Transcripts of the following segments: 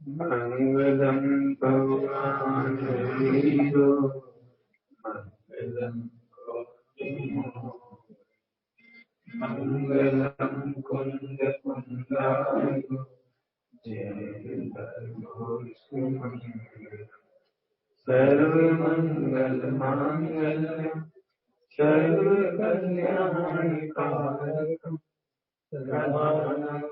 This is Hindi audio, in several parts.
मंगलम भगवान वीरो मंगलम मंगलम कुंद कुंदाय जय सर्वमंगल मांगल्यम सर्व कल्याणकारकम सर्वधर्माणां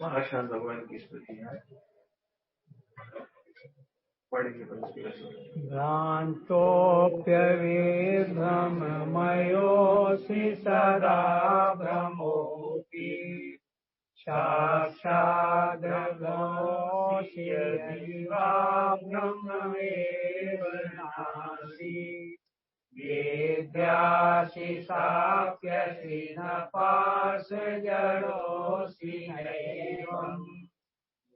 महाशान भगवान की स्तुति है। भ्रान्तोऽप्यविभ्रममयोऽसि सदा भ्रमोऽपि साक्षादभोऽसि यदिवा ब्रह्ममेव नासि वेद्यासि साप्यसि न पार्श्वजडोऽसि नैवम्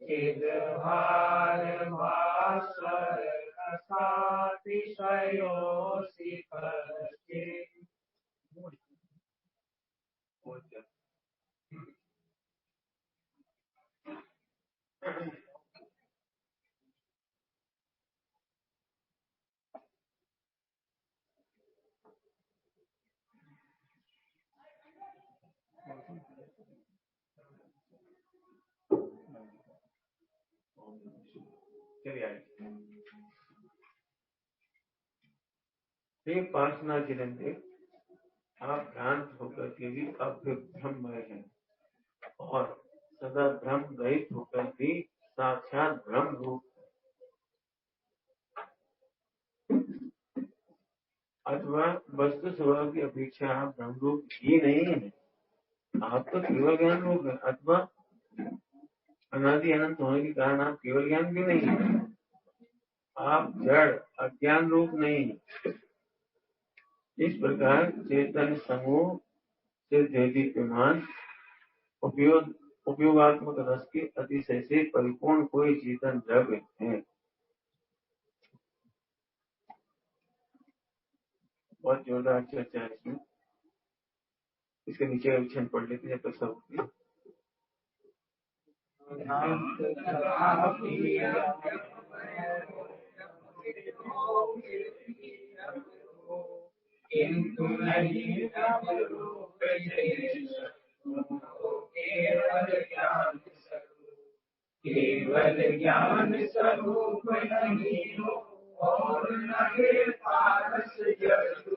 चिद्भारभास्वरसातिशयोऽसि कश्चित् पासना जिनते आप भ्रांत होकर के भी अभ्रममय हैं और सदा भ्रम रहित होकर भी साक्षात ब्रह्म रूप। अथवा वस्तु स्वभाव की अपेक्षा आप ब्रह्म रूप ही नहीं है, आप तो केवल ज्ञान रूप है। अथवा अनादि अनंत होने के कारण आप केवल ज्ञान भी नहीं है, आप जड़ अज्ञान रूप नहीं है। इस प्रकार चैतन्य समूह से देदीप्यमान उपयोगात्मक रस के अतिशय से परिपूर्ण कोई चेतन द्रव्य है। बहुत जोरदार चर्चा है इसमें। इसके नीचे का विषय पढ़ लेते हैं जब तक सब होती है। केवल ज्ञान स्वरूप नहीं हो और नहे पारस जड़ू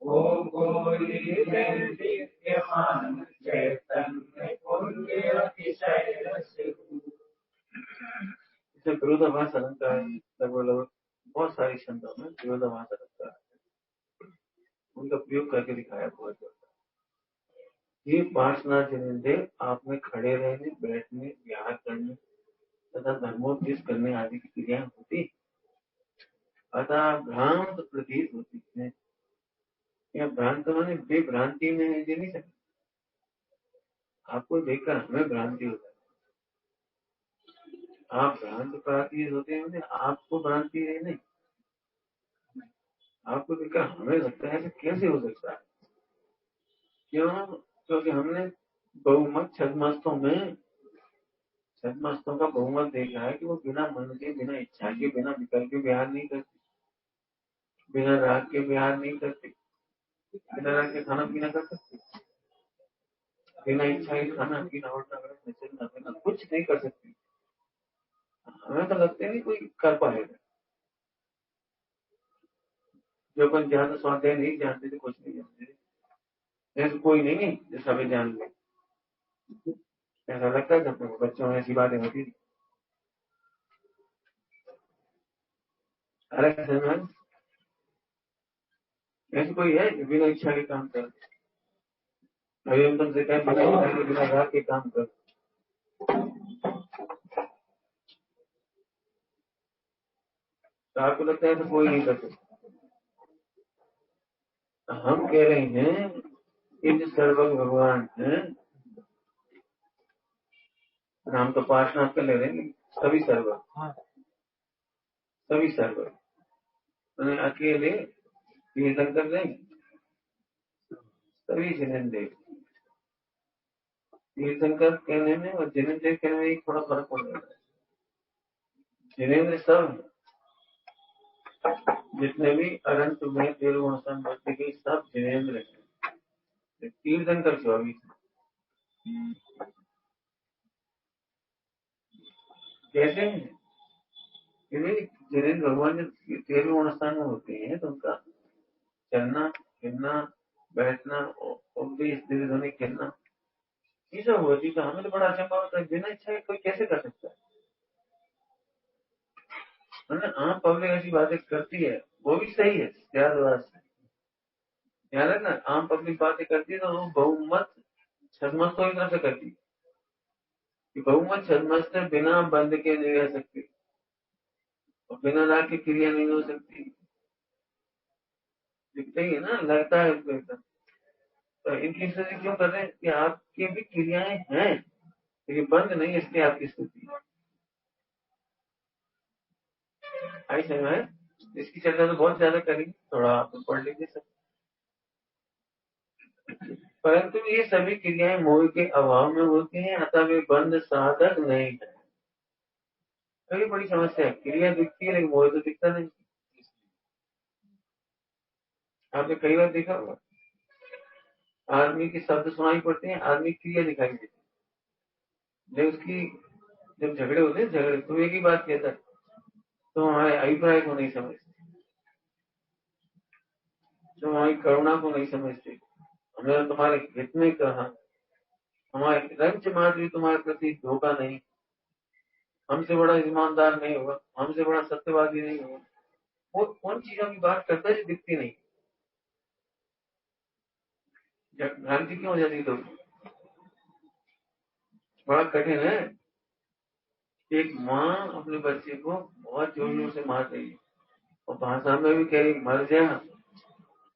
वो कोई विद्यमान चैतन्य पुण्य अतिशय इसे विरोधाभास अलंकार लगभग बहुत सारी क्षमताओं में विरोधाभास अलंकार उनका प्रयोग करके दिखाया बहुत ज्यादा। ये वासना जिनते आप में खड़े रहने, बैठने, विहार करने तथा धर्मोपदेश करने आदि की क्रियाएं होती, अतः भ्रांत प्रतीत होती है। या भ्रांत माने बेभ्रांति में दे नहीं सकते। आपको देखकर हमें भ्रांति होता है, आप भ्रांत प्रतीत होते हैं, आपको भ्रांति है नहीं। आपको देखकर हमें लगता है कि कैसे हो सकता है। क्यों? क्योंकि हमने बहुमत छद्मस्तों का बहुमत देखा है कि वो बिना मन के, बिना इच्छा के, बिना विकल्प के विहार नहीं करते, बिना राग के विहार नहीं करते, बिना राग के खाना पीना कर सकते, बिना इच्छा के खाना पीना उठना बैठना चलना फिरना कुछ नहीं कर सकते। हमें तो लगता है नहीं कोई कर पाएगा। जो अपन ज्यादा स्वाध्याय नहीं जानते थे, कुछ नहीं जानते थे, ऐसा कोई नहीं है जो सभी जान ले। ऐसा लगता है अपने को बच्चों में ऐसी बातें होती थी। अरे समझ, ऐसे कोई है जो बिना इच्छा के काम कर? अभी हम तुमसे कहें बिना इच्छा के, बिना राग के काम कर, तो आपको लगता है तो कोई नहीं कर सकता। हम कह रहे हैं कि जो सर्वज्ञ भगवान है, नाम तो पाठ नाम कर ले रहे हैं, सभी सर्वज्ञ, सभी सर्वज्ञ उन्हें अकेले तीर्थंकर नहीं, सभी जिनेन्द्र। तीर्थंकर कहने में और जिनेन्द्र कहने में एक थोड़ा फर्क हो जाता है। जिनेन्द्र सब जितने भी अनंत में तेरह गुण संपत्ति के सब जिनेन्द्र है। तीर्थंकर 24 कैसे हैं? जिनेन्द्र भगवान जब 13 गुण स्थान में होते हैं तो उनका चलना फिरना बैठना उपदेश धीरे ध्वनि खेलना ये सब होती, तो हमें तो बड़ा अचंभा होता है बिना इच्छा के कोई कैसे कर सकता है। मतलब आम पब्लिक ऐसी बातें करती है, वो भी सही है ध्यान रखना। आम पब्लिक बातें करती है तो वो बहुमत छद्मस्त तो एक तरफ से करती है कि बहुमत छद्मस्त बिना बंद के नहीं रह सकती और बिना राग की क्रिया नहीं हो सकती। दिखता ही है ना, लगता है उसको एकदम। तो इनकी स्थिति क्यों कर रहे हैं कि आपकी भी क्रियाएं हैं लेकिन बंद नहीं, इसलिए आपकी स्थिति आई समझ है। इसकी चर्चा तो बहुत ज्यादा करेंगे, थोड़ा आप पढ़ लीजिए सब। परंतु ये सभी क्रियाएं मोह के अभाव में होती हैं, अतः वे बंद साधक नहीं है। तो ये बड़ी समस्या है, क्रिया दिखती है लेकिन मोह तो दिखता नहीं। आपने कई बार देखा होगा, आदमी के शब्द सुनाई पड़ते हैं, आदमी की क्रिया दिखाई देती है। जब उसकी जब झगड़े होते हैं, झगड़े तो एक ही बात कहता है, तो हमारे अभिप्राय को नहीं समझते, तो हमारी करुणा को नहीं समझते, हमने तुम्हारे हित में कहा, हमारे रंच मात्र भी तुम्हारे प्रति धोखा नहीं, हमसे बड़ा ईमानदार नहीं होगा, हमसे बड़ा सत्यवादी नहीं होगा। वो कौन चीजों की बात करता है जो दिखती नहीं। भ्रांति क्यों हो जाती? तो बड़ा कठिन है। एक माँ अपने बच्चे को बहुत जोर जोर से मार रही है और भाषा में भी कह रही मर जा,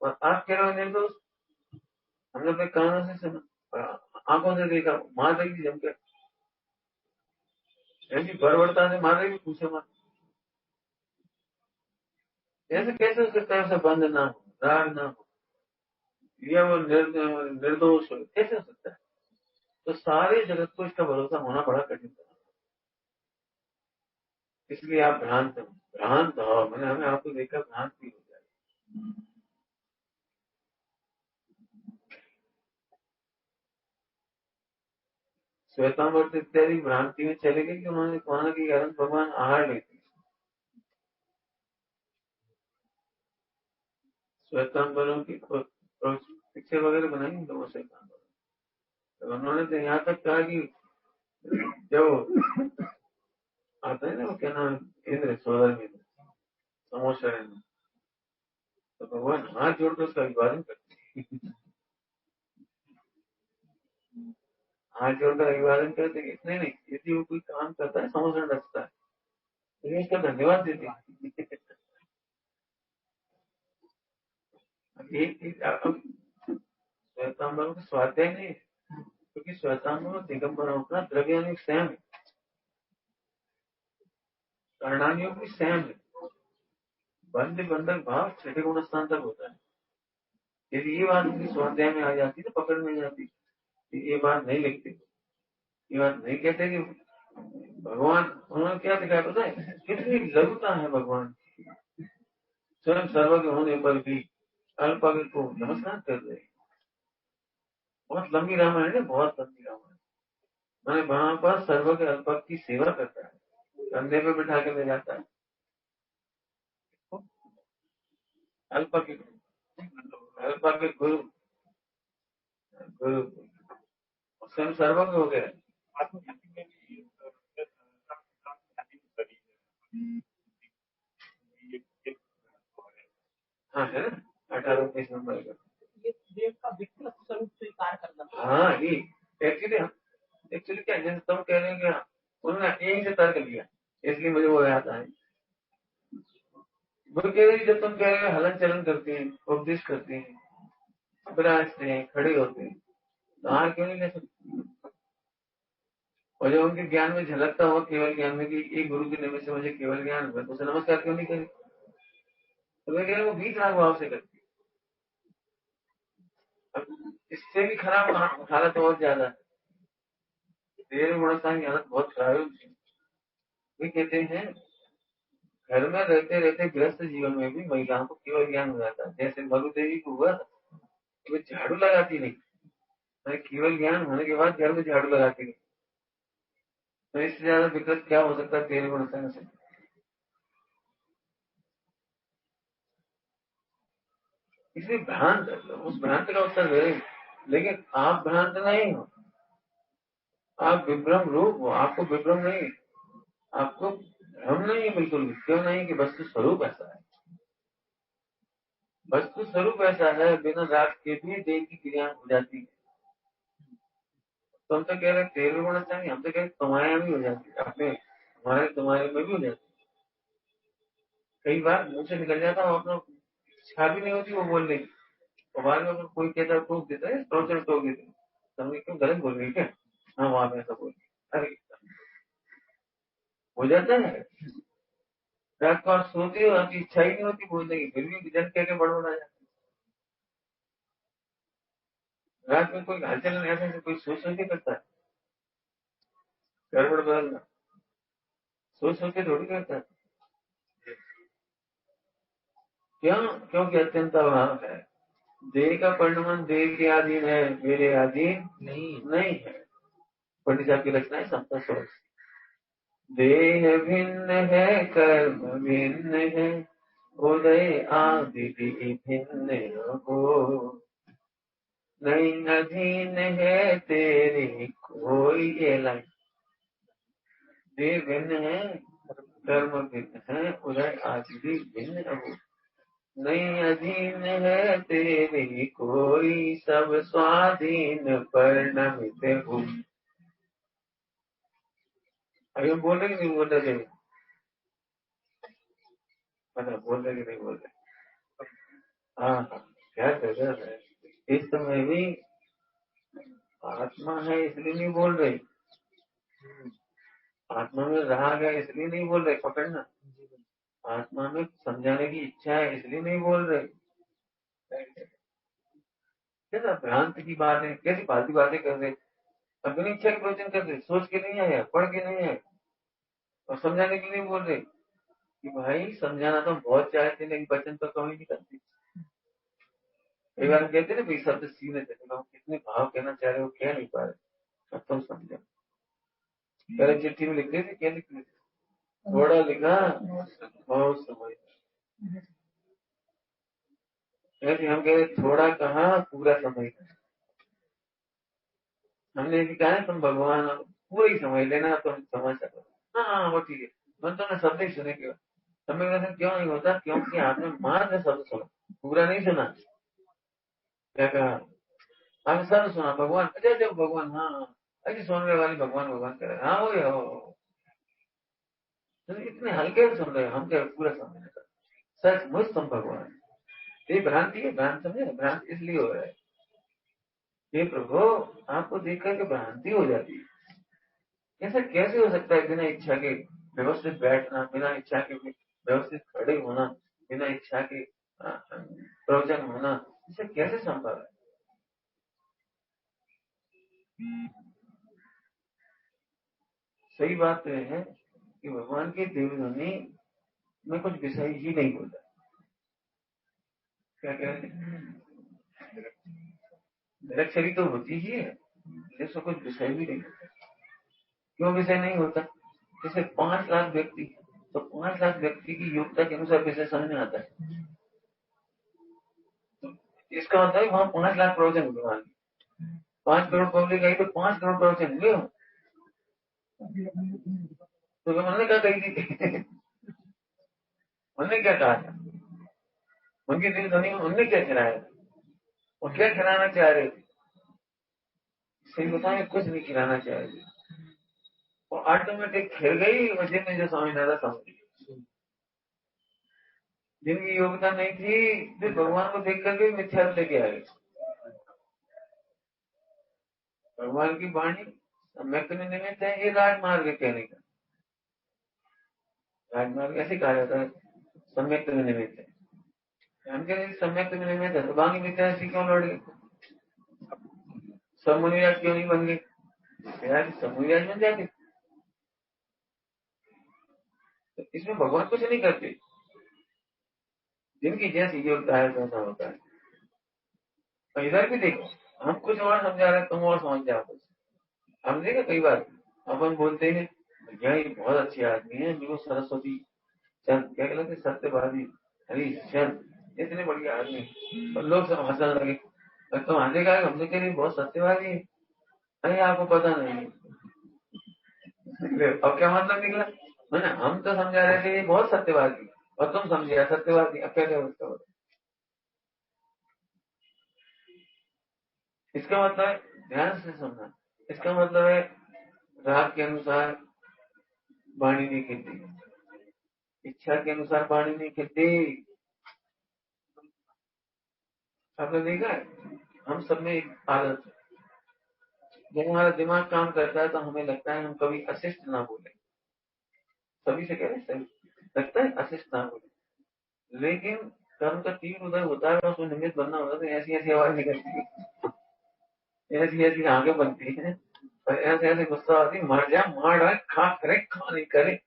और आप कह रहे हो निर्दोष, हमने अपने कानों से सुना, आंखों से देखा, मार रही थी जमकर, ऐसी बर्बरता से मार रही थी, पूछे मत। ऐसे कैसे हो सकता है? ऐसा बंद ना हो, राग ना हो, या वो निर्दोष हो, कैसे हो सकता है? तो सारे जगत को इसका भरोसा होना बड़ा कठिन था। इसलिए आप भ्रांत हो, मैंने हमें आपको देखकर भ्रांति हो जाए। श्वेतांबर इत्यादि भ्रांति में चले गए कि उन्होंने कहा कि अनंत भगवान आहार लेते। श्वेतांबरों की पिक्चर वगैरह बनाई तो वो श्वेतांबर, तो उन्होंने तो यहाँ तक कहा कि जब आता है ना वो क्या नाम, इंद्र सोलर में समोसा, तो भगवान हाथ जोड़कर उसका अभिवादन करते, हाथ जोड़कर अभिवादन करते। इतने नहीं, यदि वो कोई काम करता है, समोसा रचता है, तो उसका धन्यवाद देते। श्वेतांबरों का स्वाध्याय नहीं, क्योंकि श्वेतांबर और दिगंबरों का द्रव्यानिक सेम है, कर्णानियों भी सेम है। बंध बंधक भाव छठे गुण स्थान तक होता है। यदि ये बात उनकी स्वाध्याय में आ जाती तो पकड़ में जाती, ये बात नहीं लिखती, ये बात नहीं कहते कि भगवान उन्होंने क्या दिखाया पता है, कितनी लघुता है भगवान की। स्वयं सर्वज्ञ होने पर भी अल्पज्ञ को नमस्कार कर रहे। बहुत लंबी रामायण है, बहुत लंबी रामायण। मैंने वहां पर सर्वज्ञ अल्पज्ञ की सेवा करता है, कंधे पे बिठा के ले जाता है। अल्पज्ञ अल्पज्ञ गुरु गुरु स्वयं सर्वज्ञ हो गया। हाँ है ना, 18-19 नंबर का। ये देव का विकृत स्वरूप स्वीकार करना। हाँ ये एक्चुअली क्या, जैसे तुम कह रहे हो कि उन्होंने यहीं से तर्क लिया, इसलिए मुझे वो याद आया। वो कह रहे जब तुम कह रहे हो हलन चलन करते हैं, उपदेश करते हैं, विराजते हैं, खड़े होते हैं, तो हार क्यों नहीं ले सकते? और जब उनके ज्ञान में झलकता हो, केवल ज्ञान में कि एक गुरु के निमित्त से मुझे केवल ज्ञान हुआ, तो उसे नमस्कार क्यों नहीं करें? तो मैं कह रहा हूँ वो बीच राग भाव से करती है। अब इससे भी खराब हालत बहुत ज्यादा है, देर गुणस्था की हालत बहुत खराब है। वे कहते हैं घर में रहते रहते गृहस्थ जीवन में भी महिलाओं को केवल ज्ञान हो जाता है। जैसे मरु देवी को हुआ, वे झाड़ू लगाती नहीं, केवल ज्ञान होने के बाद घर में झाड़ू लगाती नहीं। तो इससे ज्यादा विकृत क्या हो सकता है तेरे गुणस्था से? इसलिए भ्रांत, उस भ्रांत का उत्तर दे, लेकिन आप भ्रांत नहीं हो, आप विभ्रम रूप हो, आपको विभ्रम नहीं, आपको भ्रम नहीं है बिल्कुल भी। क्यों नहीं? कि वस्तु स्वरूप ऐसा है, वस्तु स्वरूप ऐसा है, बिना राग के भी देह की क्रिया हो जाती है। तो हम तो कह रहे तेरह गुण चाहिए, हम तो कह रहे तुम्हारे भी हो जाती है, अपने हमारे तुम्हारे में भी हो जाती है। कई बार मुंह से निकल जाता हूँ, अपना इच्छा भी नहीं होती वो बोलने की, और बाद में अगर कोई कहता है टोक देता है, टोक देते हैं, तो क्यों गलत बोल रही क्या? हाँ वहां में ऐसा बोल, अरे हो जाता है। रात को आप सोते हो, आपकी इच्छा ही नहीं होती बोलने की, फिर भी जन कह के बड़बड़ा जाता है। रात में कोई हलचल ऐसे कोई सोच के करता है, गड़बड़ बदलना सोच के थोड़ी करता है। क्यों? क्योंकि अत्यंत अभाव है। देह का परिणमन देह के अधीन है, मेरे अधीन नहीं है। पंडित साहब की रचना है समता सोच। देह भिन्न है, कर्म भिन्न है, उदय आदि भी भिन्न हो, नहीं अधीन है तेरी कोई ये लाइन। देह भिन्न है, कर्म भिन्न है, उदय आदि भी भिन्न हो, नहीं अधीन है तेरी कोई, सब स्वाधीन परिणमित हो। अभी हम बोल रहे कि नहीं बोल रहे थे? मतलब बोल रहे कि नहीं बोल रहे? हाँ हाँ, क्या गजब है। इस समय भी आत्मा है इसलिए नहीं बोल रहे, आत्मा में रहा गया इसलिए नहीं बोल रहे, पकड़ना। आत्मा में समझाने की इच्छा है इसलिए नहीं बोल रहे। कैसा भ्रांत की बात है, कैसी फालतू बातें कर रहे। अपनी इच्छा के प्रवचन कर रहे, सोच के नहीं आया, पढ़ के नहीं आया, और समझाने के लिए बोल रहे कि भाई समझाना तो बहुत चाहते लेकिन वचन तो कमी नहीं करते। कई बार हम कहते ना भाई शब्द सीने थे, कितने भाव कहना चाह रहे हो, क्या नहीं पा रहे, अब तुम समझो। पहले चिट्ठी में लिख रहे थे, क्या लिख रहे थे? थोड़ा लिखा बहुत समझ। ऐसे हम कह रहे थोड़ा कहा पूरा समझ। हमने कहा है तुम भगवान पूरा ही समझ लेना, तुम समझ सको। हाँ वो ठीक है, मन तुमने शब्द ही सुने क्यों? हमें कहते क्यों नहीं होता? क्योंकि आपने मात्र शब्द सुना, पूरा नहीं सुना। क्या कहा? आपने शब्द सुना भगवान, अजय जब भगवान, हाँ अरे सुनने वाली भगवान भगवान करे, हाँ वो हो। तो इतने हल्के में सुन रहे हो, हम क्या पूरा समझने का? सच मुझ तुम भगवान, ये भ्रांति है, भ्रांत समझे, भ्रांत इसलिए हो रहा है। ये प्रभु आपको देख करके भ्रांति हो जाती है। ऐसा कैसे हो सकता है बिना इच्छा के व्यवस्थित बैठना, बिना इच्छा के व्यवस्थित खड़े होना, बिना बिना इच्छा के प्रवचन होना, इसे कैसे संभव है? सही बात तो यह है कि भगवान की देवध्वनि में कुछ विषय ही नहीं होता। क्या कहते हैं, निरक्षरी तो होती ही है, जैसे कुछ विषय भी नहीं होता। क्यों विषय नहीं होता? जैसे 5 लाख व्यक्ति, तो 5 लाख व्यक्ति की योग्यता के अनुसार विषय समझ में आता है। इसका मतलब है वहां 5 लाख प्रवचन हुए, 5 करोड़ पब्लिक आई तो 5 करोड़ प्रवचन हुए हो। तो उन्होंने क्या कही थी? उन्होंने क्या कहा था? उनकी दिल ध्वनि में उनने क्या खिलाया था? और क्या खिलाना चाह रहे थे? सही बताएं, कुछ नहीं खिलाना चाह रहे थे। और ऑटोमेटिक खिल गई, और जिनने जो समझना था समझ गई। जिनकी योग्यता नहीं थी, फिर भगवान को देख करके मिथ्या लेके आ गए। भगवान की वाणी सम्यक निमित्त है, ये राजमार्ग कहने का। राजमार्ग ऐसे कहा जाता है, सम्यक निमित्त है। हम कह रहे सम्यक निमित्त है तो बाकी मिथ्या ऐसी क्यों लौट गए? सब मुनिराज क्यों नहीं बन गए? सब मुनिराज बन जाते। तो इसमें भगवान कुछ नहीं करते, जिनकी जैसी योग्यता है वैसा होता है। तो इधर भी देखो, हम कुछ और समझा रहे हैं, तुम और समझ जाओ कुछ। हम देखा कई बार अपन बोलते हैं भैया ये बहुत अच्छे आदमी है, मेरे सरस्वती चंद क्या कहते, सत्यवादी हरीशचंद इतने बढ़िया आदमी, और लोग सब हंसने लगे। तो आने का हमने कह रही बहुत सत्यवादी है। अरे आपको पता नहीं। अब क्या मतलब निकला? मैंने हम तो समझा रहे थे ये बहुत सत्यवादी, और तुम समझे सत्यवादी। अब क्या उसका? इसका मतलब है, ध्यान से सुनना, इसका मतलब है राग के अनुसार वाणी नहीं खिलती, इच्छा के अनुसार वाणी नहीं खिलती। आपने देखा है, हम सब में एक आदत है, जब हमारा दिमाग काम करता है तो हमें लगता है हम कभी अशिष्ट ना बोले। सभी से कह रहे सही लगता है अशिष्ट ना बोले, लेकिन कर्म का तीर उधर होता है और उसमें निमित्त बनना होता है तो ऐसी ऐसी आवाज निकलती है, ऐसी ऐसी आगे बनती है, और ऐसे ऐसे गुस्सा आती है, मर जा, मार डाले, खा करे खा नहीं करे,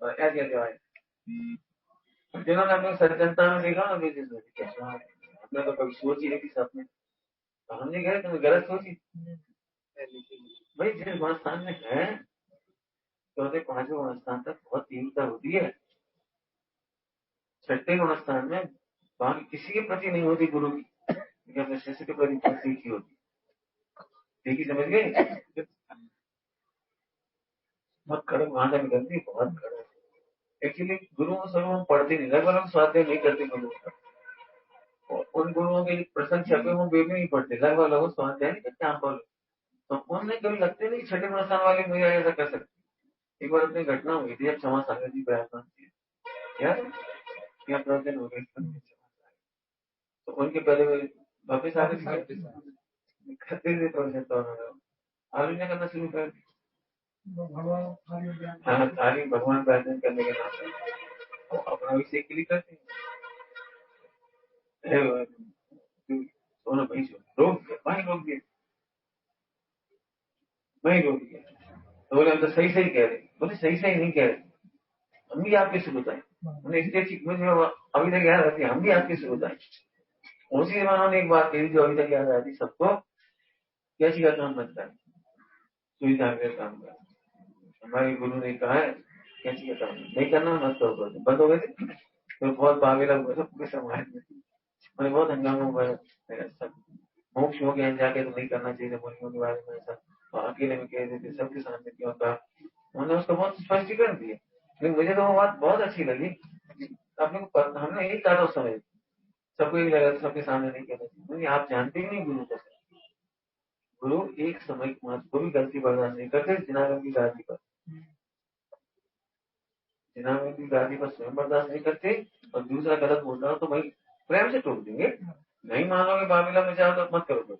और ऐसी ऐसी आवाज। जिन्होंने अपने सज्जनता में देखा ना बिजनेस में कैसा, हमने तो कभी सोची है कि सपने, तो हमने कहा तुमने गलत सोची। भाई जिस स्थान में है, चौथे पांचवें स्थान तक बहुत तीव्रता होती है, छठे स्थान में बाकी किसी के प्रति नहीं होती गुरु की, लेकिन अपने शिष्य के प्रति भक्ति की होती। ठीक ही समझ गए? बहुत कड़क भाषा निकलती, बहुत कड़क। एक्चुअली गुरुओं से हम पढ़ते नहीं, लगभग स्वाध्याय नहीं करते गुरुओं का, उन गुरुओं के प्रसंग छपे हुए वे भी नहीं पढ़ते, लगभग लोग स्वाध्याय नहीं करते। आप बोलो तो उनने कभी लगते नहीं छठे स्थान वाले मुझे ऐसा कर सकते। एक बार अपनी घटना हुई थी, जब क्षमा सागर जी प्रयास यार क्या प्रवचन हो गए, तो उनके पहले वापिस आ गए खतरे से प्रवचन, तो आलोचना करना शुरू कर दी। हाँ, थाली भगवान प्रार्थना करने के नाम पे अपना अभिषेक के लिए करते हैं। दोनों भाई रोक दिया, वहीं रोक दिया, वहीं रोक दिया। तो बोले हम तो सही सही कह रहे, बोले सही सही नहीं कह रहे, हम भी आपके से बताए। उन्हें इसलिए ठीक मुझे अभी तक याद रहती, हम भी आपके से बताए। उसी समय उन्होंने एक बात कही जो अभी तक याद आती सबको, कैसी का काम बनता है, सुविधा का काम का। हमारे गुरु ने कहा है कैसी का काम नहीं करना, मत करो, बंद हो गए थे तो बहुत पागल हुआ था पूरे समाज में, मैंने बहुत हंगामा हुआ सब मोक्ष हो गया जाके, तो नहीं करना चाहिए मुनियों के बारे में ऐसा, और अकेले में कह देते सबके सामने क्यों कहा। उन्होंने उसको बहुत स्पष्टीकरण दिया, लेकिन मुझे तो वो बात बहुत अच्छी लगी। आपने हमने यही कहा था उस समय, सबको यही लगा सबके सामने नहीं कहना चाहिए, आप जानते ही नहीं गुरु को। गुरु एक समय को भी गलती बर्दाश्त नहीं करते, जिनारों की गादी पर, जिनारों की गादी पर स्वयं बर्दाश्त नहीं करते, और दूसरा गलत बोलता हो तो भाई प्रेम से टोक देंगे। नहीं मानोगे बाबिला में जाओ तो मत करो।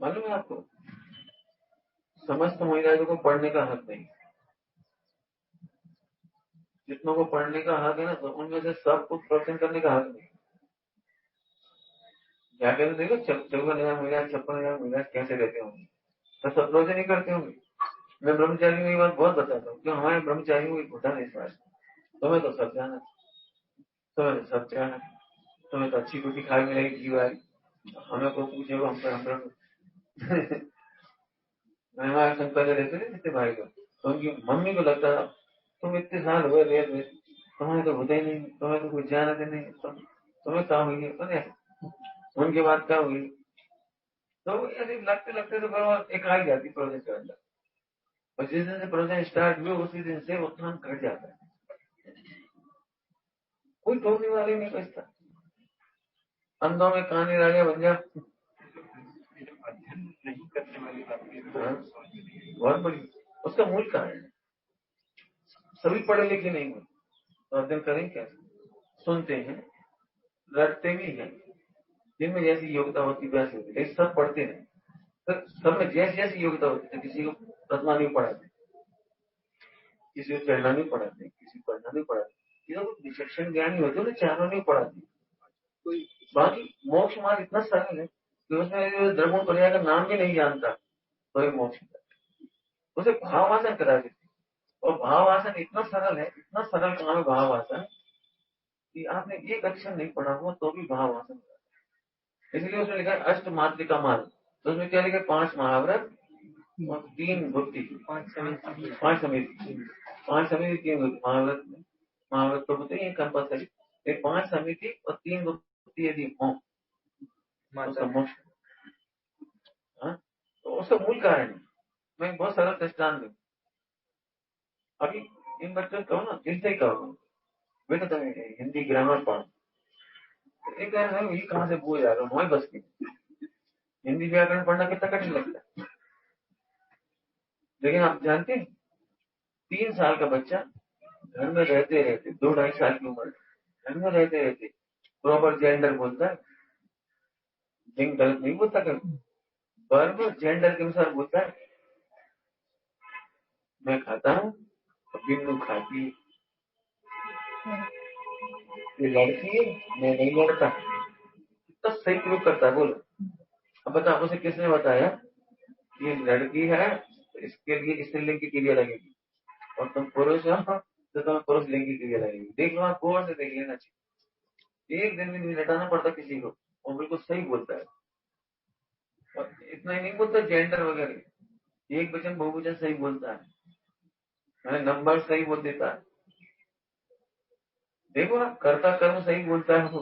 मालूम है आपको, समस्त महिलाओं को पढ़ने का हक नहीं। जितनों को पढ़ने का हक है ना, तो उनमें से सब कुछ प्रोत्साहन करने का हक नहीं। क्या कहते देखो 54,000 महिला 56,000 महिला कैसे रहते होंगे, तो सब प्रोत्साहन नहीं करते होंगे। मैं ब्रह्मचारी में ये बात बहुत बताता हूँ, क्यों हमारे ब्रह्मचारियों को होता नहीं इस बात। तुम्हें तो सब जाना, तुम्हें तो सब जाना, तुम्हें तो अच्छी रोटी खाई मिलेगी घी वाली, हमें को पूछे हम पर मैं हमारे संग पहले रहते थे जितने भाई को, तो उनकी मम्मी को लगता था तुम इतने साल हुए रेत में, तुम्हें तो होता ही नहीं, तुम्हें तो कुछ जानते नहीं, तुम्हें काम हुई है, उनके बाद क्या हुई। तो ऐसे लगते लगते तो बराबर एक आ ही जाती प्रोजेक्ट के अंदर, और जिस दिन से प्रोजेक्ट स्टार्ट हुए उसी दिन से उत्थान घट जाता है, कोई टोकने वाले नहीं बचता। अंधों में कहानी राजा बन जा। अध्ययन नहीं करने वाली बात बहुत बड़ी उसका मूल कारण है, सभी पढ़े लिखे नहीं होते तो अध्ययन करें कैसे। सुनते हैं, रटते भी हैं, जिनमें जैसी योग्यता होती वैसी होती, लेकिन सब पढ़ते नहीं। तो सब में जैसी जैसी योग्यता होती है, किसी को रटना नहीं पढ़ाते, किसी को कहना नहीं पढ़ाते, किसी को पढ़ना नहीं पढ़ाते, किसी को विचक्षण ज्ञानी होते उन्हें चारों नहीं पढ़ाते। बाकी मोक्ष मार्ग इतना सरल है कि उसमें द्रगुण पर्याय का नाम भी नहीं जानता तो ये मोक्ष उसे भावासन करा देते। और भावासन इतना सरल है, इतना सरल काम है भावासन, कि आपने एक अक्षर नहीं पढ़ा हुआ तो भी भावासन करा। इसलिए उसने लिखा अष्ट मातृका मार्ग, तो उसमें क्या लिखा 5 महाव्रत और 3 भक्ति, 5 समिति 3 महाव्रत में, महाव्रत तो होते ही कंपल्सरी, 5 समिति और 3 भक्ति यदि हो तो मोक्ष। तो उसका मूल कारण है। मैं बहुत सरल दृष्टांत दूं, अभी इन बच्चों को ना दिल से कहो बेटा तुम हिंदी ग्रामर पढ़ो, एक ये कहाँ से बोल जा रहा हूँ बस की। हिंदी व्याकरण पढ़ना कितना कठिन लगता है, लेकिन आप जानते हैं 3 साल का बच्चा घर में रहते रहते 2-2.5 साल की उम्र घर में रहते रहते प्रॉपर जेंडर बोलता है, लिंग गलत नहीं बोलता, कभी वर्ब जेंडर के अनुसार बोलता है। मैं खाता हूँ तो बिंदु खाती है, ये लड़की है मैं नहीं लड़ता, तो सही प्रयोग करता है। बोलो अब बता, उसे किसने बताया ये लड़की है तो इसके लिए स्त्रीलिंग की क्रिया लगेगी, और तुम पुरुष हो तो तुम्हें पुरुष लिंग की क्रिया लगेगी। देख लो, आप गौर से देख लेना चाहिए, एक दिन भी नहीं लटाना पड़ता किसी को, और बिल्कुल सही बोलता है। और इतना ही नहीं बोलता जेंडर वगैरह, एक वचन बहुवचन सही बोलता है, नंबर सही बोल देता है। देखो ना, कर्ता कर्म सही बोलता है वो,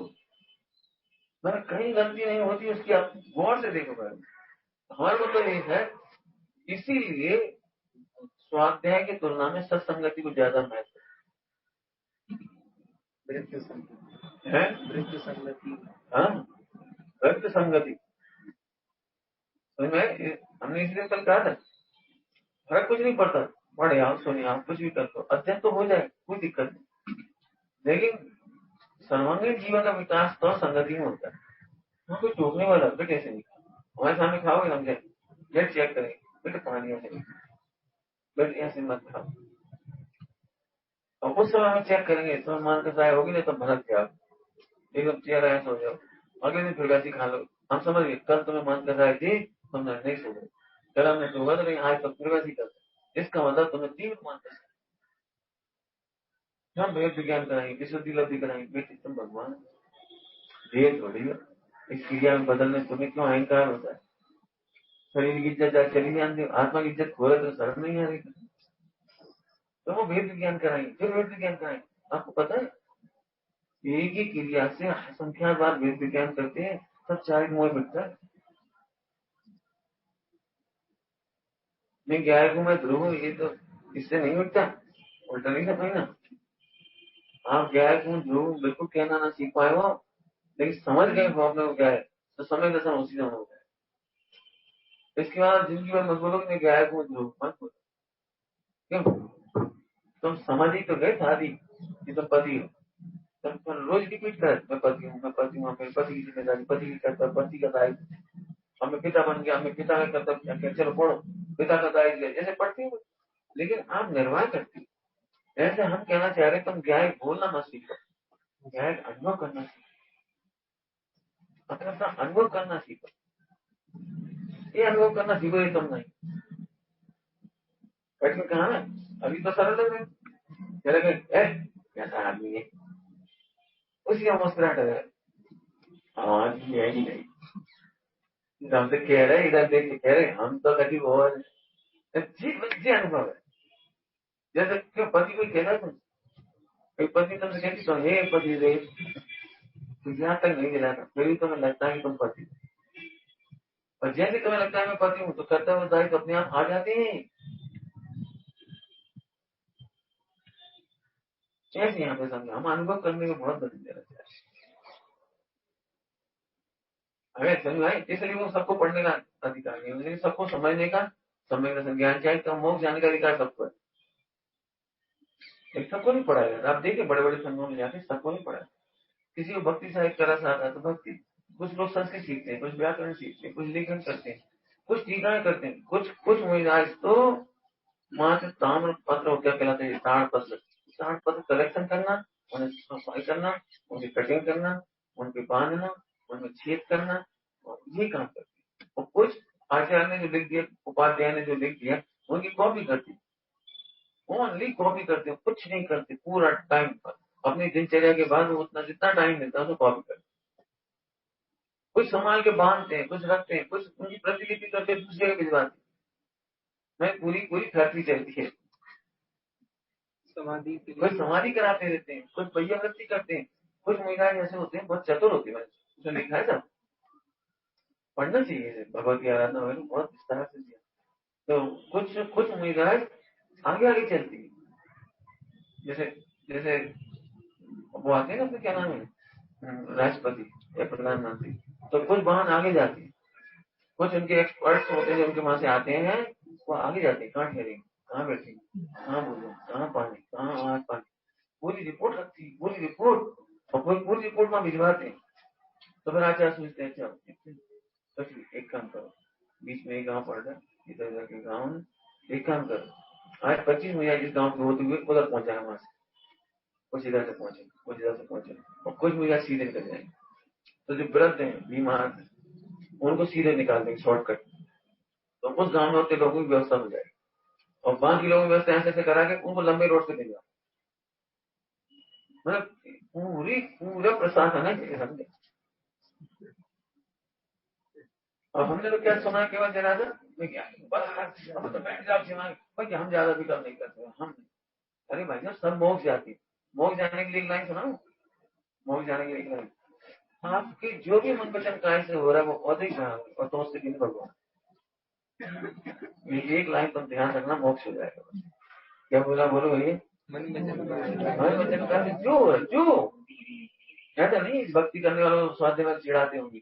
मतलब कहीं गलती नहीं होती उसकी, आप गौर से देखो। हमारा मतलब ये है, इसीलिए स्वाध्याय की तुलना में सत्संगति को ज्यादा महत्व है। वृत्त संगति, हाँ वृत्त संगति। हमने इसलिए कल कहा था, हर कुछ नहीं पड़ता, पढ़े आप सुनिए आप कुछ भी कर दो, अध्ययन तो हो जाए कोई दिक्कत नहीं, लेकिन सर्वांगीण जीवन का विकास तो संगति में होता है। वहाँ कोई टोकने वाला तो कैसे नहीं, हमारे सामने खाओगे हम जब चेक करेंगे बेटे पानी ऐसे नहीं, बेटे ऐसे मत खाओ, और उस समय हम चेक करेंगे तो मान के जाए होगी नहीं तो भनक जाओ, एकदम चेहरा ऐसा हो जाओ, अगले दिन फिर वैसी खा लो। हम समझ गए कल तुम्हें मान कर जाए थी, तुमने नहीं सो गए, कल हमने सोगा तो नहीं, आज तो फिर वैसी कर, इसका मतलब तुम्हें तीव्र मान कर हम भेद विज्ञान कराएंगे, विशुद्धि लब्धि कराएंगे, बेटे तुम भगवान भेद थोड़ी है, इस क्रिया में बदलने तुम्हें क्यों अहंकार होता है। शरीर की इज्जत चली जाती, आत्मा की इज्जत खोए तो शर्म नहीं आ रही, तो वो भेद विज्ञान कराएंगे, फिर भेद विज्ञान कराएंगे। आपको पता है एक ही क्रिया से असंख्या बार भेद विज्ञान करते हैं, सब चारिक मोह मिटता है। मैं गाय को मैं ध्रुव हूँ, ये तो इससे नहीं मिटता, उल्टा नहीं समझ ना। आप गाय को ध्रुव बिल्कुल कहना ना सीख पाए हो, लेकिन समझ गए हो आपने वो गाय, तो समय का समय उसी समय हो गया। इसके बाद जिंदगी में मत बोलो मैं गाय को ध्रुव मत बोलो, क्यों? तुम समझ ही तो गए शादी कि तुम पति हो, तुम रोज रिपीट कर मैं पति हूँ, मैं पति हूँ, मेरे पति की जिम्मेदारी, पति की कर्तव्य, पति का दायित्व, अब मैं पिता बन गया, मैं पिता का कर्तव्य, चलो पढ़ो, पिता का दायित्व जैसे पढ़ती हो, लेकिन आप निर्वाह करती। ऐसे हम कहना चाह रहे तुम क्या बोलना मत सीखो, क्या अनुभव करना सीखो, अपना अनुभव करना सीखो। ये अनुभव करना सीखो, ये तुम नहीं बैठ में कहा है। अभी तो सरल लग रहे कैसा आदमी है, उसी का मुस्कुराहट है। हाँ जी है ही नहीं, हमसे कह रहे इधर देख के कह रहे हम तो कभी वो जी अनुभव है। जैसे क्यों पति कोई कहता है तुम पति तुमसे कहती तो हे पति रे, तो यहाँ तक नहीं मिला था, फिर भी तुम्हें लगता है कि तुम पति, और जैसे तुम्हें लगता है मैं पति हूँ तो कर्तव्य दायित्व अपने आप आ जाते हैं। ऐसे यहाँ पे समझे हम अनुभव करने में बहुत बदल देना चाहिए। अगर समझ आए, इसलिए वो सबको पढ़ने का अधिकार नहीं, लेकिन सबको समझने का ज्ञान चाहिए, तो मोक्ष जाने का अधिकार सबको है। एक सबको नहीं पढ़ाया, आप देखिए बड़े बड़े संघों में जाके सबको नहीं पढ़ाया। किसी को भक्ति साहित्य का रस आता है तो भक्ति, कुछ लोग संस्कृत सीखते हैं, कुछ व्याकरण सीखते हैं, कुछ लेखन करते हैं, कुछ टीकाएं करते हैं, कुछ महिलाएं तो मात्र ताम्र पत्र क्या कहलाते हैं, ताड़ पत्र कलेक्शन करना, उन्हें सफाई करना, उनकी कटिंग करना, उनके बांधना, उनमें छेद करना, ये काम करते हैं। और कुछ आचार्य ने जो लिख दिया, उपाध्याय ने जो लिख दिया, उनकी कॉपी करती, ओनली कॉपी करते, कुछ नहीं करते पूरा टाइम पर। अपनी दिनचर्या के बाद वो उतना जितना टाइम मिलता है तो कॉपी करते, कुछ संभाल के बांधते हैं, कुछ रखते हैं, कुछ उनकी प्रतिलिपि करके दूसरी जगह भिजवाते हैं। मैं पूरी फैक्ट्री चलती है। कुछ समाधि कराते रहते हैं, कुछ वृत्ति करते हैं, कुछ महिलाएं जैसे होते हैं बहुत चतुर होती है, उसने लिखा है सब पढ़ना चाहिए। भगवत की आराधना वगैरह बहुत विस्तार से दिया। तो कुछ महिलाएं आगे आगे चलती है, जैसे जैसे वो आते हैं ना, अपने क्या नाम है, राष्ट्रपति या प्रधानमंत्री, तो कुछ बहन आगे जाती है, कुछ उनके एक्सपर्ट्स होते हैं जो उनके वहां से आते हैं, वो आगे जाते हैं, कहाँ ठहरेंगे, कहाँ बैठेंगे, कहाँ बोलो, कहाँ पानी, कहाँ आवाज पानी, पूरी रिपोर्ट रखती है, पूरी रिपोर्ट, और पूरी रिपोर्ट वहां भिजवाते हैं। तो फिर आचार्य सोचते हैं अच्छा एक काम करो, बीच में एक गाँव पड़ रहा है, इधर उधर के गाँव, एक काम करो आज 25 महिला जिस गाँव के होते हुए उधर पहुंचाए, वहां से कुछ इधर से पहुंचे, कुछ इधर से पहुंचे, और कुछ महिला सीधे कर जाएंगे। तो जो वृद्ध है, बीमार है, उनको सीधे निकाल देंगे शॉर्टकट, तो उस गांव में होते लोगों की व्यवस्था हो जाएगी, और बाकी लोगों की व्यवस्था ऐसे करा के उनको लंबे रोड से भेजा, मतलब पूरा प्रशासन है समझे। और हमने तो क्या सुना केवल जनाजा में क्या तो बैठ जाओ, हम ज्यादा भी काम नहीं करते हम। अरे भाई साहब सब मोक्ष जाती, मोक्ष जाने के लिए एक लाइन सुनाओ, मोक्ष जाने के लिए एक लाइन, आपके जो भी मन वचन काय से हो रहा है वो अधिक और तो उससे दिन भगवान, ये एक लाइन तुम ध्यान रखना, मोक्ष हो जाएगा। क्या बोला बोलो भैया, मन वचन काय जो ऐसा नहीं भक्ति करने वालों को स्वाध्याय में चिढ़ाते होंगे,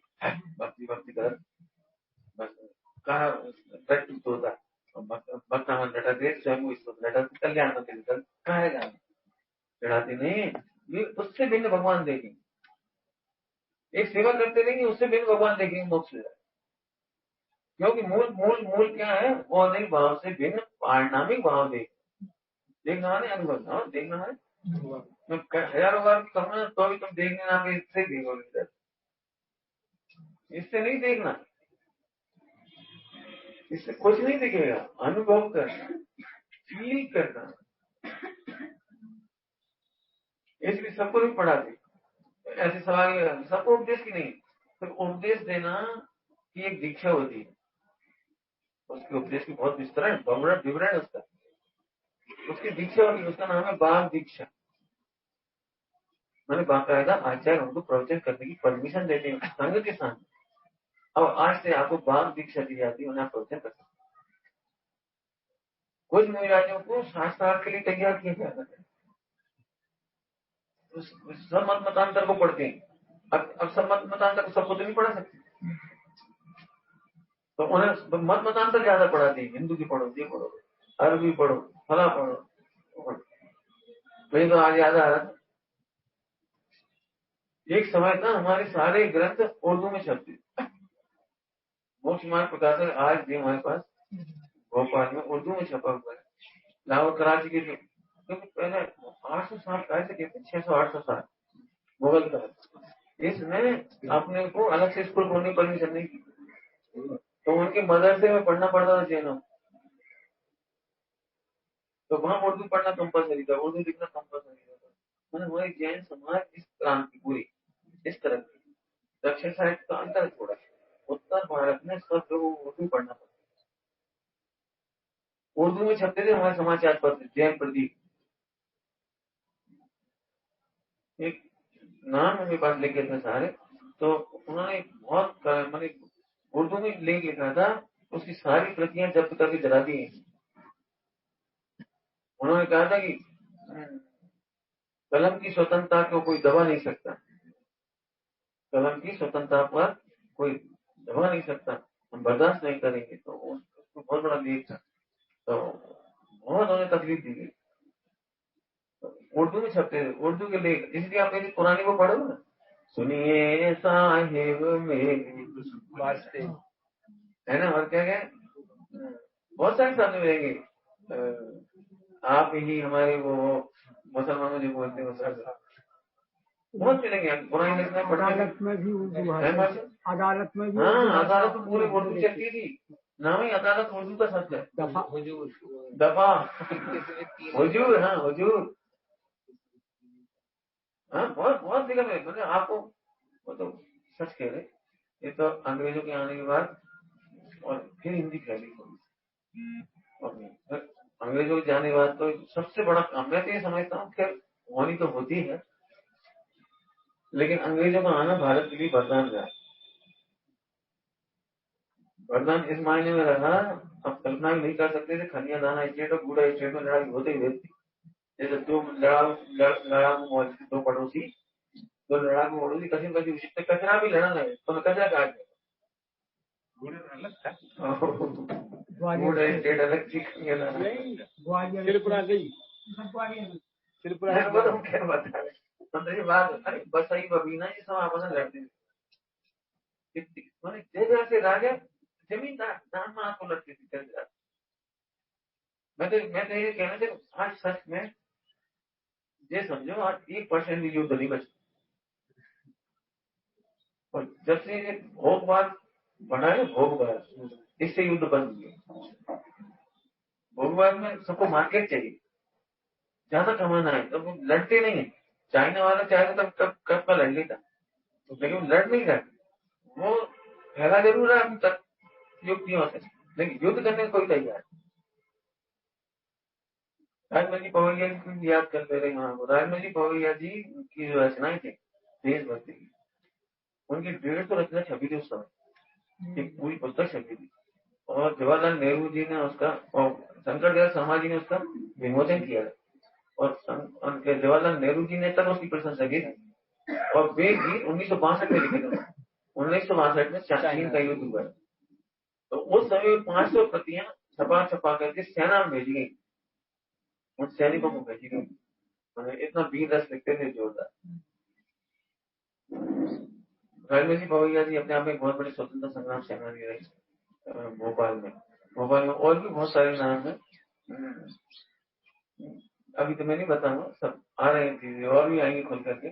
भक्ति कर बस कहा प्रैक्टिस होता है, भक्ता मन रटा दे स्वयं रटा कल्याण मंदिर कहा है जाने चिढ़ाते नहीं, ये उससे भिन्न भगवान देखेंगे, एक सेवा करते रहेंगे उससे भिन्न भगवान देखेंगे मोक्ष हो जाए। क्योंकि मूल मूल मूल क्या है, वो अधिक भाव से भिन्न पारिणामिक भाव देखना है, अनुभव ना देखना है। मैं हजारों बार कहूँ तो अभी तुम देखने ना, इससे देखोगे, इससे नहीं देखना, इससे कुछ नहीं दिखेगा, अनुभव करना, फील करना। इसलिए सबको नहीं पढ़ाते, ऐसे सवाल सबको उपदेश की नहीं, तो उपदेश देना की एक दीक्षा होती है, उसके उपदेश की बहुत विस्तरण विवरण है उसका, उसकी दीक्षा होती है, उसका नाम है बाल दीक्षा। मैंने बाकायदा आचार्य उनको प्रवचन करने की परमिशन देते हैं संघ के साथ, और आज से आपको बाल दीक्षा दी जाती है, उन्हें आप प्रवचन कर सकते। कुछ महाराजों को शास्त्रार्थ के लिए तैयार किया जाता है, सब मत मतांतर को पढ़ते हैं। अब सब मत मतांतर को सबको तो नहीं पढ़ा सकते, तो उन्हें मत मतांतर ज्यादा पढ़ाते हैं, हिंदू की पढ़ो, ये पढ़ो, अरबी पढ़ो, फला पढ़ो। मुझे तो आज याद आ रहा था, एक समय था हमारे सारे ग्रंथ उर्दू में छपते, मोक्ष मार्ग प्रकाशन आज भी हमारे पास भोपाल में उर्दू में छपा हुआ है। लाहौर कराची के क्योंकि पहले 807 कैसे कहते 600-807 मुगल का, इसमें अपने को अलग से स्कूल खोलने की परमिशन नहीं की, तो उनके मदरसे में पढ़ना पड़ता था जैनों, तो वहां उर्दू पढ़ना कंपलसरी था, उर्दू लिखना कंपलसरी था। मैंने वही जैन समाज इस क्रांति पूरी इस तरह की दक्षिण साइड का अंतर छोड़ा, उत्तर भारत में सब लोगों को उर्दू पढ़ना पड़ता, उर्दू में छपते थे हमारे समाचार पत्र जैन प्रदीप, एक नाम मेरे पास लिखे थे सारे, तो उन्होंने बहुत मैंने उर्दू में लेख लिखा था, उसकी सारी प्रतियां जब्त करके जला दी। उन्होंने कहा था कि कलम की स्वतंत्रता को कोई दबा नहीं सकता, कलम की स्वतंत्रता पर कोई दबा नहीं सकता, हम बर्दाश्त नहीं करेंगे। तो उसको बहुत बड़ा लेख था, तो बहुत उन्हें तकलीफ दी गई। उर्दू में छपते थे उर्दू के लेख, इसलिए आप मेरी पुरानी को पढ़ो ना, सुनिए साहिब मेरी वास्ते, है ना, और क्या क्या बहुत सारे शब्द मिलेंगे। आप ही हमारे वो मुसलमानों जो बोलते हैं बहुत मिलेंगे, पुरानी लिखना अदालत में भी उर्दू है, अदालत में भी, हाँ अदालत तो पूरी उर्दू चलती थी, नाम ही अदालत उर्दू का शब्द है। दफा हुजूर, हाँ हुजूर, हाँ बहुत बहुत जगह में, मतलब आपको वो तो सच कह रहे, ये तो अंग्रेजों के आने के बाद और फिर हिंदी फैली, और अंग्रेजों के जाने के बाद तो सबसे बड़ा काम, मैं तो ये समझता हूँ, खैर होनी तो होती है, लेकिन अंग्रेजों का आना भारत के लिए वरदान रहा, वरदान इस मायने में रहा, अब कल्पना भी नहीं कर सकते थे, खनिया दाना स्टेट और बूढ़ा स्टेट में लड़ाई होते ही रहती, जैसे दो लड़ाकू दो पड़ोसी, दो लड़ाकू पड़ोसी कहीं कहीं कचरा भी लड़ा नहीं, तो मैं कचरा काट गया, अलग था, बूढ़ा स्टेट अलग थी, त्रिपुरा गई, त्रिपुरा तो क्या बता रहे, मतलब ये बात, अरे बस सही बबीना ये सब आपस में लड़ते थे, मैंने जगह से राजा जमींदार दान मार को लड़ते थे, मैं तो ये कहना चाहता आज सच में ये समझो, आज 1% भी युद्ध नहीं बचा, और जब से ये भोगवाद बढ़ा है, भोगवाद, इससे युद्ध बंद हुए, भोगवाद में सबको मार्केट चाहिए, ज्यादा कमाना है, तो वो लड़ते नहीं है, चाइना वाला चाहे तब कब का लड़ लेता, लेकिन लड़ नहीं रहा, वो फैला जरूर है अभी तक युक्तियों से, लेकिन युद्ध करने को कोई तैयार। राजमल पवैया की याद कर ले रहे हैं, राजमल पवैया जी की जो रचनाएं थी देशभक्ति की, उनकी 150 रचना छपी थी उस समय, एक पूरी पुस्तक छपी थी, और जवाहरलाल नेहरू जी ने उसका और शंकरदयाल शर्मा जी ने उसका विमोचन किया, और जवाहरलाल नेहरू जी ने तब उसकी प्रशंसा की, और वे गीत 1962 में लिखे थे, 1962 में चीन का युद्ध हुआ, तो उस समय 500 प्रतियां छपा करके सेना में भेजी गई, उन सैनिकों को भेजी गई, उन्हें इतना वीर रस लिखते थे जोरदार। राजमल जी पवैया जी अपने आप में बहुत बड़ी स्वतंत्रता संग्राम सेनानी रही भोपाल में और भी बहुत सारे नाम है, अभी तो मैं नहीं बताऊंगा, सब आ रहे हैं चीजें और भी आएंगे खुल करके।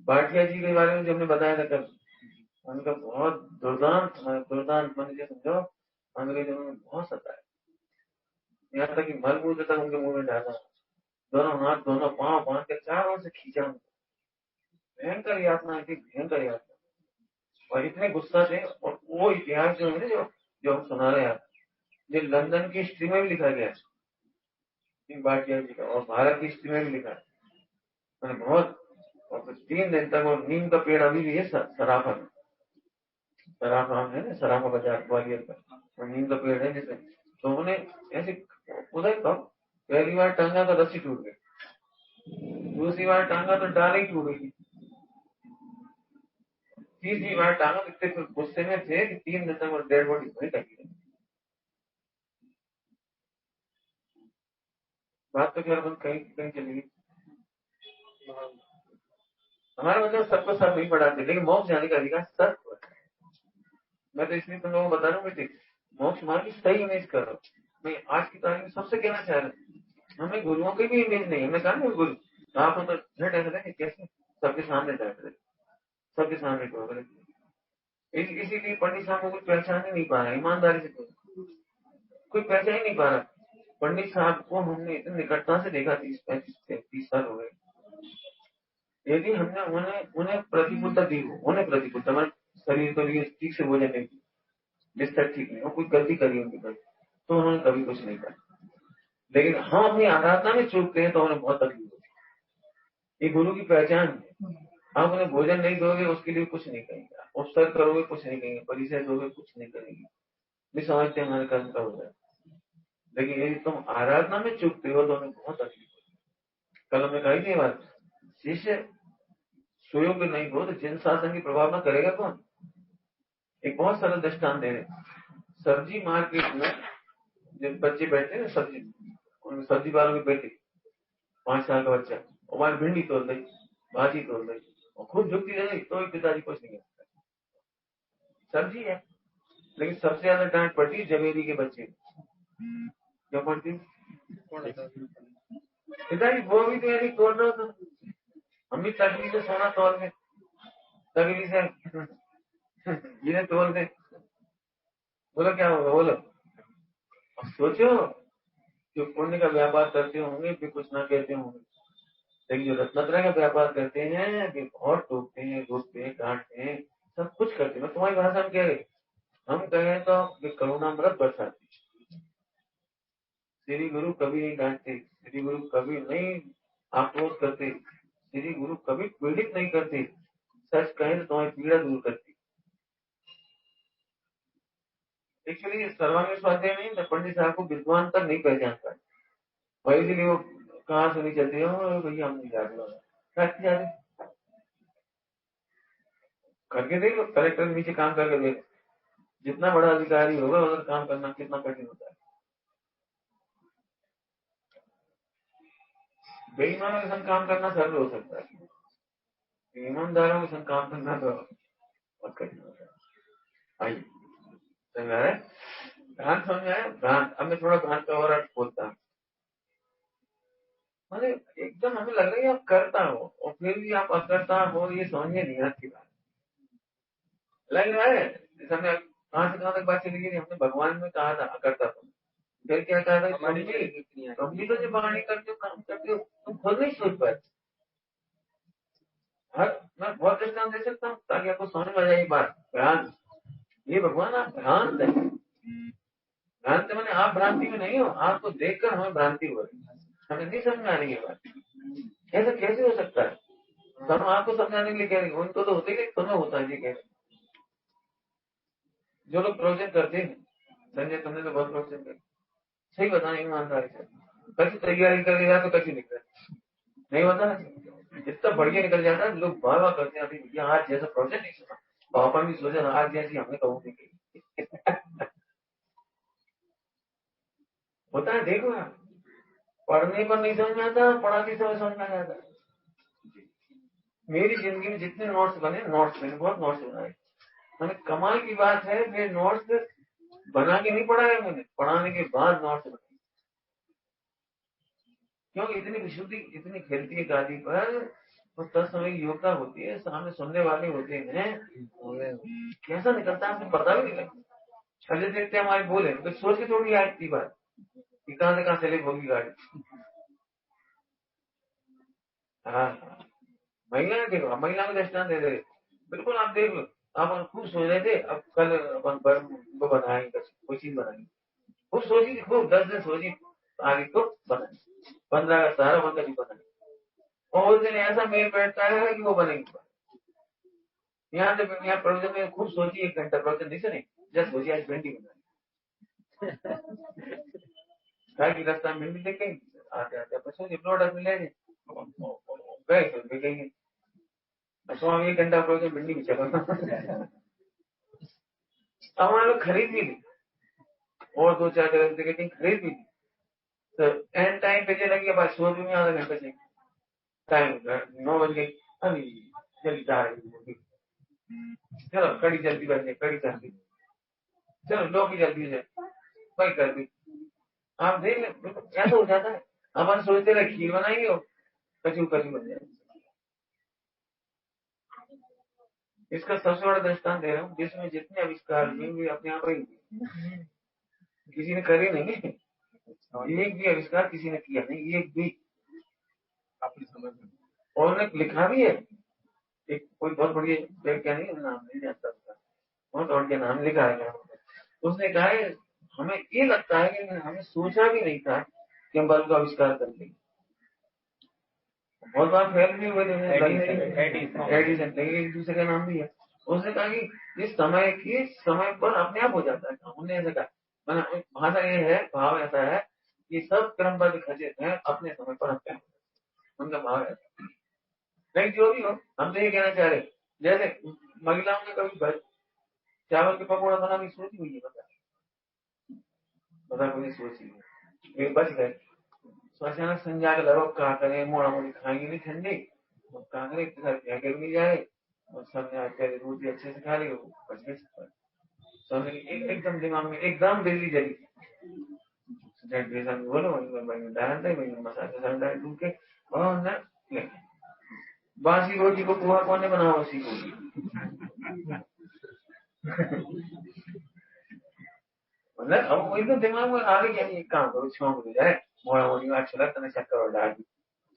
भाटिया जी के बारे में जो हमने बताया था कल, उनका बहुत दुर्दांत मन के समझो, अंग्रेजों ने बहुत सताया, यहाँ तक कि मलमूत्र तक उनके मुंह में डाला, दोनों हाथ दोनों पांव बांध के चारों से खींचा, भयंकर यातना थी, भयंकर यातना, और इतने गुस्सा थे, और वो इतिहास जो है जो हम सुना रहे हैं, जो लंदन की हिस्ट्री में भी लिखा गया भाटिया जी का, और भारत की हिस्ट्री में भी लिखा है, मैंने बहुत, और 3 दिन तक, और नीम का पेड़ अभी भी है सराफा में, सराफा है ना, सराफा बाजार ग्वालियर का, और नीम का पेड़ है जिसमें, तो उन्हें ऐसे उधर कब पहली बार टांगा तो रस्सी टूट गई, दूसरी बार टांगा तो डाल ही टूट गई, तीसरी बार टांगा, इतने गुस्से में थे कि 3 दिन तक वो डेड बॉडी वहीं टंगी। बात तो खैर कहीं कहीं चली गई, हमारा मतलब सबको सब नहीं पढ़ाते, लेकिन मोक्ष जाने का अधिकार सबको है। मैं तो इसलिए तुम लोगों को बता रहा हूँ बेटी, मोक्ष मार्ग की सही इमेज करो। मैं आज की तारीख में सबसे कहना चाह रहा हूँ, हमें गुरुओं की भी इमेज नहीं। हमने कहा ना गुरु आप तो झट ऐसा है कैसे सबके सामने बैठ रहे, सबके सामने बोल रहे, इसीलिए पंडित साहब को कोई पहचान ही नहीं पा रहा। ईमानदारी से कोई पहचान ही नहीं पा रहा। पंडित साहब को हमने इतनी निकटता से देखा 30-35-30 साल हो गए। यदि हमने उन्हें प्रतिबद्धता दी हो, उन्हें प्रतिबद्धता हमारे शरीर के लिए ठीक से भोजन नहीं जिसका ठीक नहीं हो, कोई गलती करी उनकी गलती तो उन्होंने कभी कुछ नहीं कहा। लेकिन हम अपनी आराधना में चूकते हैं तो उन्हें बहुत तकलीफ होती है। ये गुरु की पहचान है। आप उन्हें भोजन नहीं दोगे उसके लिए कुछ नहीं कहेंगे, उपसर्ग करोगे कुछ नहीं कहेंगे, परिचय दोगे कुछ नहीं करेंगे, भी समझते हमारे कर्म का हो जाए। लेकिन यदि तुम आराधना में चूकते हो तो उन्हें बहुत तकलीफ होती है। कल हमने कही थी बात, शिष्य सुयोग्य नहीं हो तो जिन शासन की प्रभाव में करेगा कौन। एक बहुत सरल दृष्टांत दे रहे, सब्जी मार्केट में जो बच्चे बैठे हैं सब्जी सब्जी वालों की बेटी 5 साल का बच्चा हमारी भिंडी तोड़ दी, भाजी तोड़ दी और खूब झुकती रह गई तो पिताजी कुछ नहीं करता। सब्जी है, लेकिन सबसे ज्यादा डांट पड़ती जवेरी के बच्चे क्यों पड़ती, पिताजी वो भी तो यानी तोड़ रहा था, हम भी तकलीफ से सोना तोड़ दे, तकलीफ से जिन्हें तोड़ दे, बोलो क्या होगा बोलो। अब सोचो जो पुण्य का व्यापार करते होंगे फिर कुछ ना कहते होंगे, लेकिन जो रत्नत्रय का व्यापार करते हैं वे बहुत टोकते हैं, रोकते हैं, काटते हैं, सब कुछ करते हैं। मैं तुम्हारी भाषा में कह रही, हम कहें तो वे करुणामृत बरसाते। श्री गुरु कभी नहीं डांटते, श्री गुरु कभी नहीं आक्रोश करते, श्री गुरु कभी पीड़ित नहीं करते, सच कहें तो तुम्हारी पीड़ा दूर करती। एक्चुअली सर्वांग स्वाध्याय नहीं तो पंडित साहब को विद्वान तक नहीं पहचान पाए, वही इसलिए वो कहाँ से नहीं चलते हो भैया हम नहीं जाते करके देख लो। कलेक्टर के नीचे काम करके देख, जितना बड़ा अधिकारी होगा उधर काम करना कितना कठिन होता है। बेईमानों के संग काम करना सरल हो सकता है, ईमानदारों के संग काम करना तो बहुत कठिन होता है। आइए समझ आ रहा है, भ्रांत समझ में आया। भ्रांत, अब मैं थोड़ा भ्रांत का और अर्थ बोलता हूँ। मैंने एकदम हमें लग रहा है आप करता हो और फिर भी आप अकर्ता हो, ये समझिए नहीं की बात लग रहा है। जैसे हमने कहां से कहां तक बात चली गई, हमने भगवान में कहा था अकर्ता तुम, फिर क्या कहा था तुम भी तो जो वाणी करते हो काम करते हो तुम खुद नहीं सोच पाए। मैं बहुत दृष्टांत दे सकता हूँ ताकि आपको समझ में आ जाए बात। भ्रांत, ये भगवान आप भ्रांत है, भ्रांत मैंने आप भ्रांति में नहीं हो, आपको देखकर हमें भ्रांति हो रही है, हमें नहीं समझ में आ रही है बात। ऐसा कैसे हो सकता है, तो हम आपको समझाने के लिए कह रहे हैं, उनको तो होते ही तुम्हें होता है। कह रहे जो लोग प्रोजेक्ट करते हैं, संजय तुमने तो बहुत प्रोजेक्ट कर, सही बताने ईमानदारी से कैसी तैयारी कर लिया तो कैसी निकल नहीं होता ना, जितना बढ़िया निकल जाता है लोग बार बार करते हैं। अभी आज जैसा प्रोजेक्ट नहीं सुना तो अपन भी सोचा आज जैसी हमने कहूँ होता है। देखो यार, पढ़ने पर नहीं समझ में आता, पढ़ा के समझ में आ जाता है। मेरी जिंदगी में जितने नोट्स बने, नोट्स मैंने बहुत नोट्स बनाए, मैंने कमाल की बात है मेरे नोट्स बना के नहीं पढ़ाया, मैंने पढ़ाने के बाद नोट्स बनाए। क्योंकि इतनी विशुद्धि इतनी खेलती है गादी पर, और तत्समय योग्यता होती है, सामने सुनने वाले होते हैं, कैसा निकलता है आपको पता भी नहीं लगता। चले देखते हमारे बोले तो सोच के थोड़ी आज थी बात कि कहां से कहां चले होगी गाड़ी। हाँ, महिला देखो, महिला को दृष्टान दे रहे, बिल्कुल आप देख लो, आप खूब सोच रहे थे अब कल अपन को बनाएंगे कोई चीज बनाएंगे, खूब सोची थी, खूब 10 दिन सोची आगे को बनाएंगे, 15 का सारा बंदा नहीं बनाएंगे, और उस दिन ऐसा मेल बैठता है कि वो बनेंगे। यहाँ से यहाँ प्रोजेक्ट में खूब सोची 1 घंटा प्रोजेक्ट नहीं सुनी, जस्ट सोची आज भिंडी बनाई की रास्ता में भिंडी देखेंगे, आते आते अपन सोचे प्रोडक्ट मिलेंगे गए तो देखेंगे 1 घंटा प्रोजेक्ट भिंडी भी चला। हमारे लोग खरीद भी ली और 2-4 जगह टिकटिंग खरीद भी ली, तो एंड टाइम पे लगी बात शो में आधा घंटा चाहिए, टाइम 9 बज गई, अभी जल्दी जा रही चलो कड़ी जल्दी बन गई, कड़ी जल्दी चलो लो की जल्दी से वही कर दी। आप देख लें क्या तो हो जाता है। अपन सोचते रहे खीर बनाएंगे और कचू कचू बन जाएगी। इसका सबसे बड़ा दृष्टांत दे रहा हूँ, जिसमें जितने आविष्कार हुए वे अपने आप ही किसी ने करे नहीं। एक भी आविष्कार किसी ने किया नहीं, एक भी अपनी समझ में। और उन्होंने लिखा भी है। एक कोई बहुत बढ़िया क्या नहीं, नाम नहीं जानता उसका, बहुत बढ़िया नाम लिखा है। उसने कहा है हमें ये लगता है कि हमें सोचा भी नहीं था कि हम बल्ब का आविष्कार कर लेंगे। बहुत बार फेल भी हुए थे, एडिसन एक दूसरे का नाम भी है। उसने कहा कि इस समय पर अपने आप हो जाता है। हमने ऐसे कहा, भाषा ये है, भाव ऐसा है कि सब क्रमबद्ध खचित है, अपने समय पर अपने आप, उनका भाव ऐसा। नहीं जो भी हो, हम तो ये कहना चाह रहे, जैसे महिलाओं ने कभी चावल के पकौड़ा बनाने की सोची हुई है, बता कोई सोची है, बच गए। अचानक संजा के लगभग कहा करें, मोड़ा मोड़ी खाएंगे नहीं ठंडी, कहा करें एक साथ गिर नहीं जाए, और सबने आज रोटी अच्छे से खा ली, बच गए। सबने एकदम दिमाग में एकदम बिजली जली, बोलो डाल दे मसाले डूब के, और बासी रोटी को पोहा कौन ने बनाया, उसी को। मतलब अब वही तो दिमाग में आ गई, एक काम करो छौंक हो जाए, मोड़ा मोड़ी में अच्छा लगता है, शक्कर और डाल दी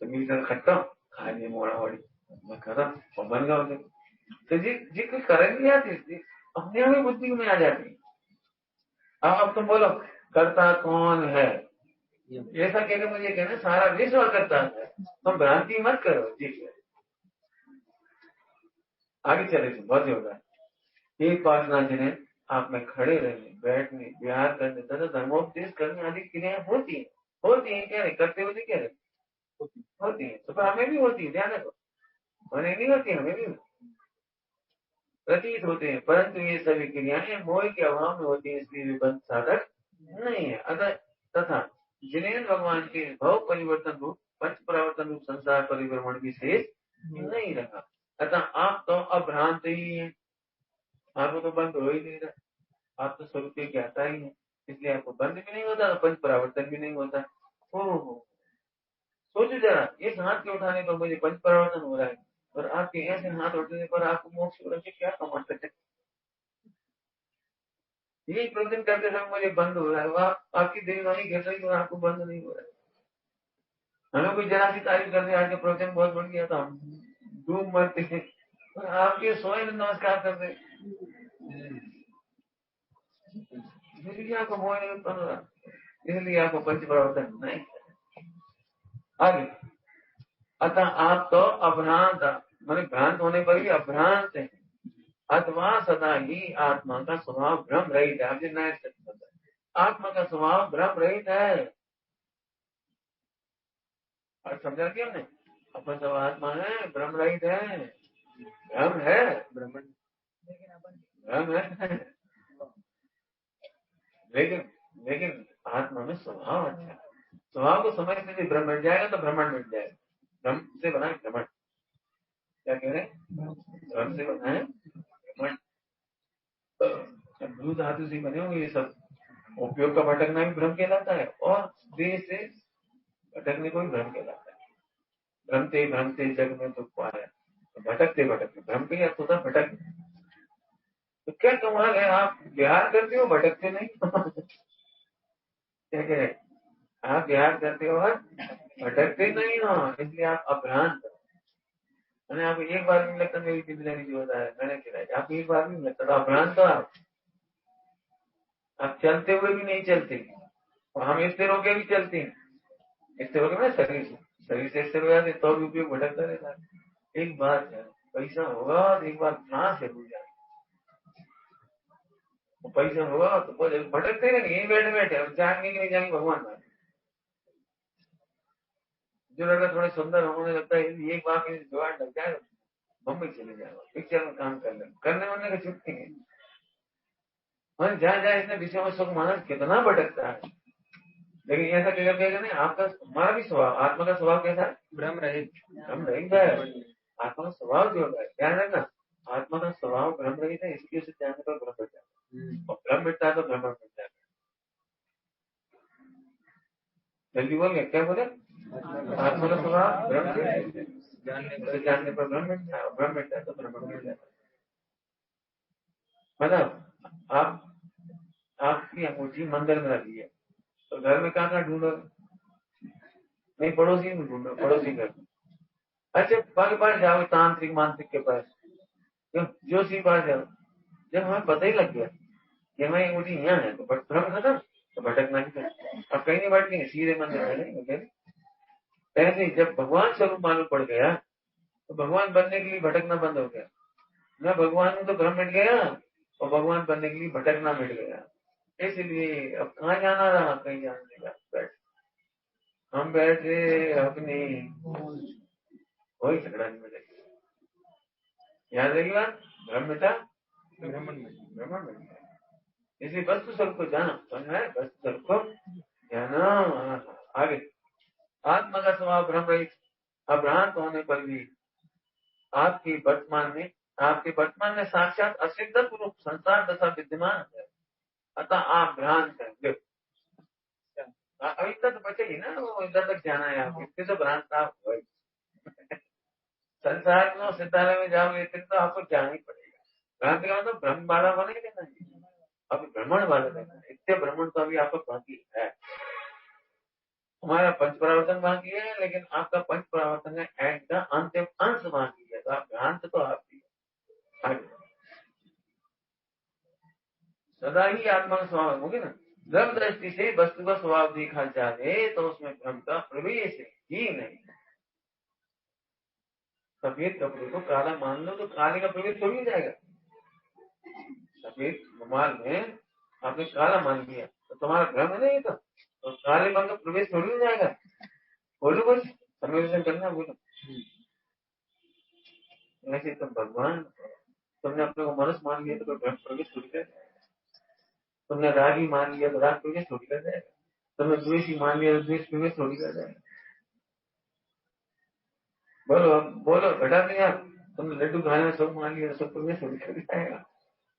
तो मिलकर खट्टा खा लिए मोड़ा मोड़ी, मैं खत्म और बन गया। तो जी कुछ करन नहीं आती, अपने आप ही बुद्धि में आ जाती। अब तुम बोलो करता कौन है, ऐसा कहकर मुझे कहना सारा विश्व करता है, तुम भ्रांति मत करो। ठीक है, आगे चले तो बहुत होगा। एक वासना जिन्हें आप में खड़े रहने, बैठने, विहार करने तथा धर्मोपदेश करने आदि क्रियाएं होती है कह रहे, करते हुए नहीं कह रहे, होती है। तो हमें भी होती है, ध्यान रखो, उन्हें नहीं होती, हमें भी प्रतीत होते हैं, परंतु ये सभी क्रियाएं मोह के अभाव में होती है, इसलिए विबंध साधक नहीं है। अतः तथा जिन्हें भगवान के भाव परिवर्तन रूप पंच परिवर्तन रूप संसार परिभ्रमण की शेष नहीं रखा। अतः आप तो अभ्रांत ही है, आपको तो बंद हो ही नहीं रहा, आप तो स्वरूप के ज्ञाता ही है, इसलिए आपको बंद भी नहीं होता, पंच परावर्तन भी नहीं होता। हो सोचो जरा, इस हाथ के उठाने पर मुझे पंच परावर्तन हो रहा है, और आपके ऐसे हाथ उठने पर आपको मोक्ष के क्या कमा सकते, यही प्रवचन करते समय मुझे बंद हो रहा है, वह आपकी दिलवानी गिर रही और आपको बंद नहीं हो रहा है। हमें कोई जरा सी तारीफ करते आज का प्रवचन बहुत बढ़ गया था, हम डूब मरते हैं, और आपके स्वयं नमस्कार करते, इसलिए आपको मोह नहीं उत्पन्न हो रहा, इसलिए आपको पंच परावर्तन नहीं। आगे, अतः आप तो अभ्रांत, मैंने भ्रांत होने पर भी अभ्रांत है, अथवा सदा ही आत्मा का स्वभाव भ्रम रहित है। आपने नया आत्मा का स्वभाव भ्रम रहित है, और समझा कि हमने अपन सब आत्मा है, भ्रम रहित है, भ्रम है, भ्रम है, लेकिन आत्मा में स्वभाव अच्छा है। स्वभाव को समझने से भ्रम मिट जाएगा तो भ्रमण मिट जाएगा। भ्रम से बना है भ्रमण, क्या कह रहे हैं, भ्रम से बना है भ्रमण। ब्लू धातु से बने होंगे ये सब, उपयोग का भटकना भी भ्रम कहलाता है, और देह से भटकने को भी भ्रम कहलाता है। भ्रमते भ्रमते जग में दुख पाया, तो भटकते भटकते भ्रम के अर्थ होता भटक। तो क्या कमाल है, आप विहार करते हो भटकते नहीं। क्या कह रहे, आप विहार करते हो और भटकते नहीं हो, इसलिए आप अभ्रांत हो। मैंने आपको एक बार नहीं लगता मेरी जिम्मेदारी जो होता है मैंने खिलाई, आपको एक बार नहीं लगता तो अभ्रांत हो आप चलते हुए भी नहीं चलते, और हम स्थिर होकर भी चलते हैं, स्थिर होकर शरीर से स्थिर हो जाते तो भी उपयोग भटकता रहता है। एक बार पैसा होगा और एक बार सांस जरूर जाए, पैसा होगा तो भटकते रहेंगे, यही बैठे बैठे, अब जाएंगे कि नहीं जाएंगे भगवान जाने। जो लड़का थोड़े सुंदर होने लगता है, एक बार में जुगाड़ लग जाए, मुंबई चले जाएगा, पिक्चर में काम कर ले, करने वाले का छुट्टी है। और जहाँ जहाँ इसने विषय में सुख माना, कितना भटकता है, लेकिन ऐसा कहेगा नहीं, आपका हमारा भी स्वभाव, आत्मा का स्वभाव कैसा है, भ्रम रहित है। आत्मा का स्वभाव जो है, ध्यान रखना, आत्मा का स्वभाव भ्रम रहित है, इसलिए उसे ध्यान पर भ्रम हो जाता है। और भ्रम मिटता है तो भ्रमण मिट जाता है। जल्दी बोल गए, क्या बोले? आत्मा का स्वभाव ब्रह्म, जानने पर ब्रह्म मिटता है, ब्रह्म मिटता है तो भ्रमण मिट जाता है। मतलब आपकी अंगूठी मंदिर में रखी है तो घर में कहाँ ढूंढो? नहीं, पड़ोसी में ढूंढो, पड़ोसी घर में। अच्छा, के पास जाओ, तांत्रिक मांत्रिक के पास, जोशी पास जाओ, जब हमें पता ही लग गया कि हमारी अंगूठी यहाँ है तो भ्रम खत्म, तो भटकना ही था। अब कहीं नहीं भटकेंगे, सीधे मंदिर में रहेंगे। ऐसे जब भगवान स्वरूप मालूम पड़ गया तो भगवान बनने के लिए भटकना बंद हो गया। मैं भगवान हूं तो भ्रम मिट गया और भगवान बनने के लिए भटकना मिट गया। इसलिए अब कहाँ जाना रहा, कहीं जाने का। बैठ हम बैठे अपनी कोई झगड़ा नहीं मिलेगा। याद रही बात, भ्रम मिटा, भ्रमण मिटा। इसलिए वस्तु स्वरूप को जाना, समझ में? वस्तु स्वरूप को जाना। आगे, आत्मा का स्वभाव भ्रम रहित, अभ्रांत होने पर भी आपके वर्तमान में साक्षात असिद्ध रूप संसार दशा विद्यमान है, अतः आप भ्रांत है। अभी तक बचेगी ना, वो इधर तक जाना है आपको, इससे तो भ्रांत आप हो। संसार में सितारे में जाओगे फिर तो आपको जाना ही पड़ेगा। भ्रांति का मतलब भ्रम वाला बने देना, अभी भ्रमण वाला देना। इतने भ्रमण तो अभी आपका बाकी है। हमारा पंच परावर्तन बाकी है, लेकिन आपका पंच परावर्तन है एंड का अंतिम अंश बाकी है। तो आप भ्रांत तो आपकी है। सदा ही आत्मा का स्वभाव होगी ना। जब दृष्टि से वस्तु का स्वभाव देखा जाए तो उसमें भ्रम का प्रवेश ही नहीं। सफेद कपड़े को काला मान लो तो काले का प्रवेश थोड़ी हो जाएगा। सफेद रुमाल में आपने काला मान लिया तो तुम्हारा भ्रम है नहीं, तो काले मन का प्रवेश थोड़ी हो जाएगा। बोलो कुछ कन्वर्सेशन करना, बोलो। ऐसे तो भगवान, तुमने अपने को मनुष्य मान लिया तो भ्रम प्रवेश थोड़ी कर जाएगा। तुमने रागी मान लिया तो राग प्रवेश थोड़ी कर जाएगा। तुमने द्वेषी मान लिया तो द्वेष प्रवेश थोड़ी कर जाएगा। बोलो बोलो, घटा नहीं आप। तुमने लड्डू खाने में सुख मान लिया तो सुख प्रवेश थोड़ी कर जाएगा।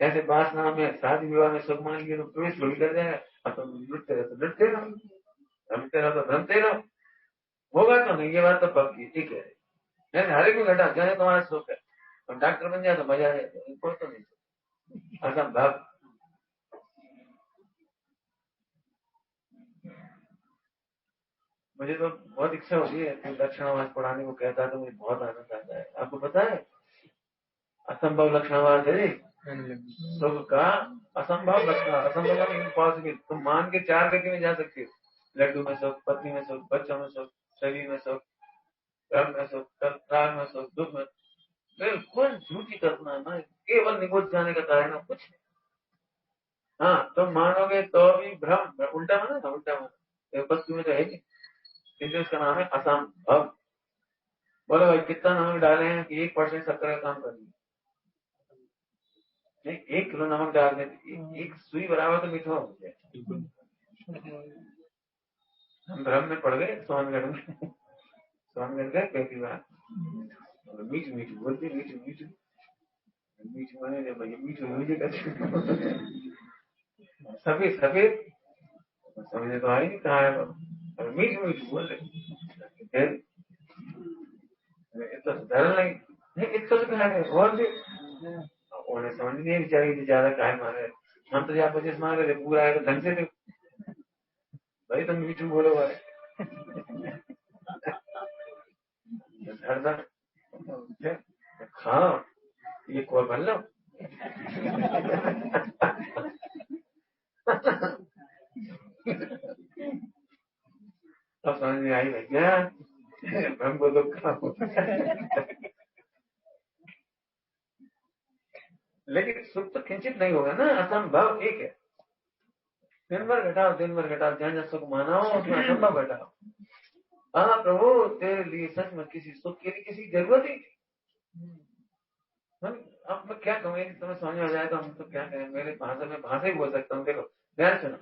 ऐसे वासना में शादी विवाह में सुख मान लिया तो प्रवेश थोड़ी कर जाएगा। अब तुम लुटते रहो तो लुटते रहो, भ्रमते रहो तो भ्रमते रहो। होगा तो नहीं, ये बात तो पक्की, ठीक है। हर एक में घटा जाने तुम्हारा सुख है, और डॉक्टर बन जाए तो मजा आ जाए, इनको तो नहीं असंभव। मुझे तो बहुत इच्छा होती है कि लक्षणावास पढ़ाने को कहता है तो मुझे बहुत आनंद आता है। आपको पता है असंभव लक्षणावास है सुख का, असंभव लक्षण, असंभव इम्पॉसिबल। तुम मान के 4 गति में जा सकते हो। लड्डू में सुख, पत्नी में सुख, बच्चों में सुख, शरीर में सुख, कर्म में सुख, राग में सुख, दुख में। बिल्कुल झूठी कल्पना ना, केवल निगुट जाने का कारण कुछ। हाँ, तुम मानोगे तो भी भ्रम, उल्टा माना ना, उल्टा माना वस्तु में तो है नहीं, इसलिए उसका नाम है असंभव। बोलो भाई, कितना नमक डाले हैं कि 1% शक्कर का काम कर रही है? 1 किलो नमक डाल देते, एक सुई बराबर तो मीठा हो गया। हम भ्रम में पड़ गए सोनगढ़ में। सोनगढ़ गए पहली बार, मीठू मीठू बोलते, मीठू मीठू मीठू बने भैया, मीठू मुझे सफेद सफेद समझे तो आई नहीं कहा है, मीठू मीठू बोल रहे। इतना धरल नहीं, इतना से कहा है और भी उन्हें समझ नहीं बेचारी ज्यादा काहे मारे। हम तो यहाँ 25 मांग रहे थे, पूरा आया तो ढंग से थे भाई, तुम मीठू बोलो भाई। खाओ, ये कॉल भर लो। अब समझ में आई भैया, हम बोलो खाओ। लेकिन सुख तो किंचित नहीं होगा ना, असंभव एक है। दिन भर घटाओ, दिन भर घटाओ, जहाँ जहाँ सुख माना हो उसमें असंभव घटाओ। हाँ प्रभु, तेरे लिए सच में किसी सुख के लिए किसी जरूरत ही नहीं। अब मैं क्या कहूँ, तुम्हें समझ में आ जाए तो हम तो क्या कहें, मेरे भाषा में भाषा ही बोल सकता हूँ। देखो ध्यान सुनो,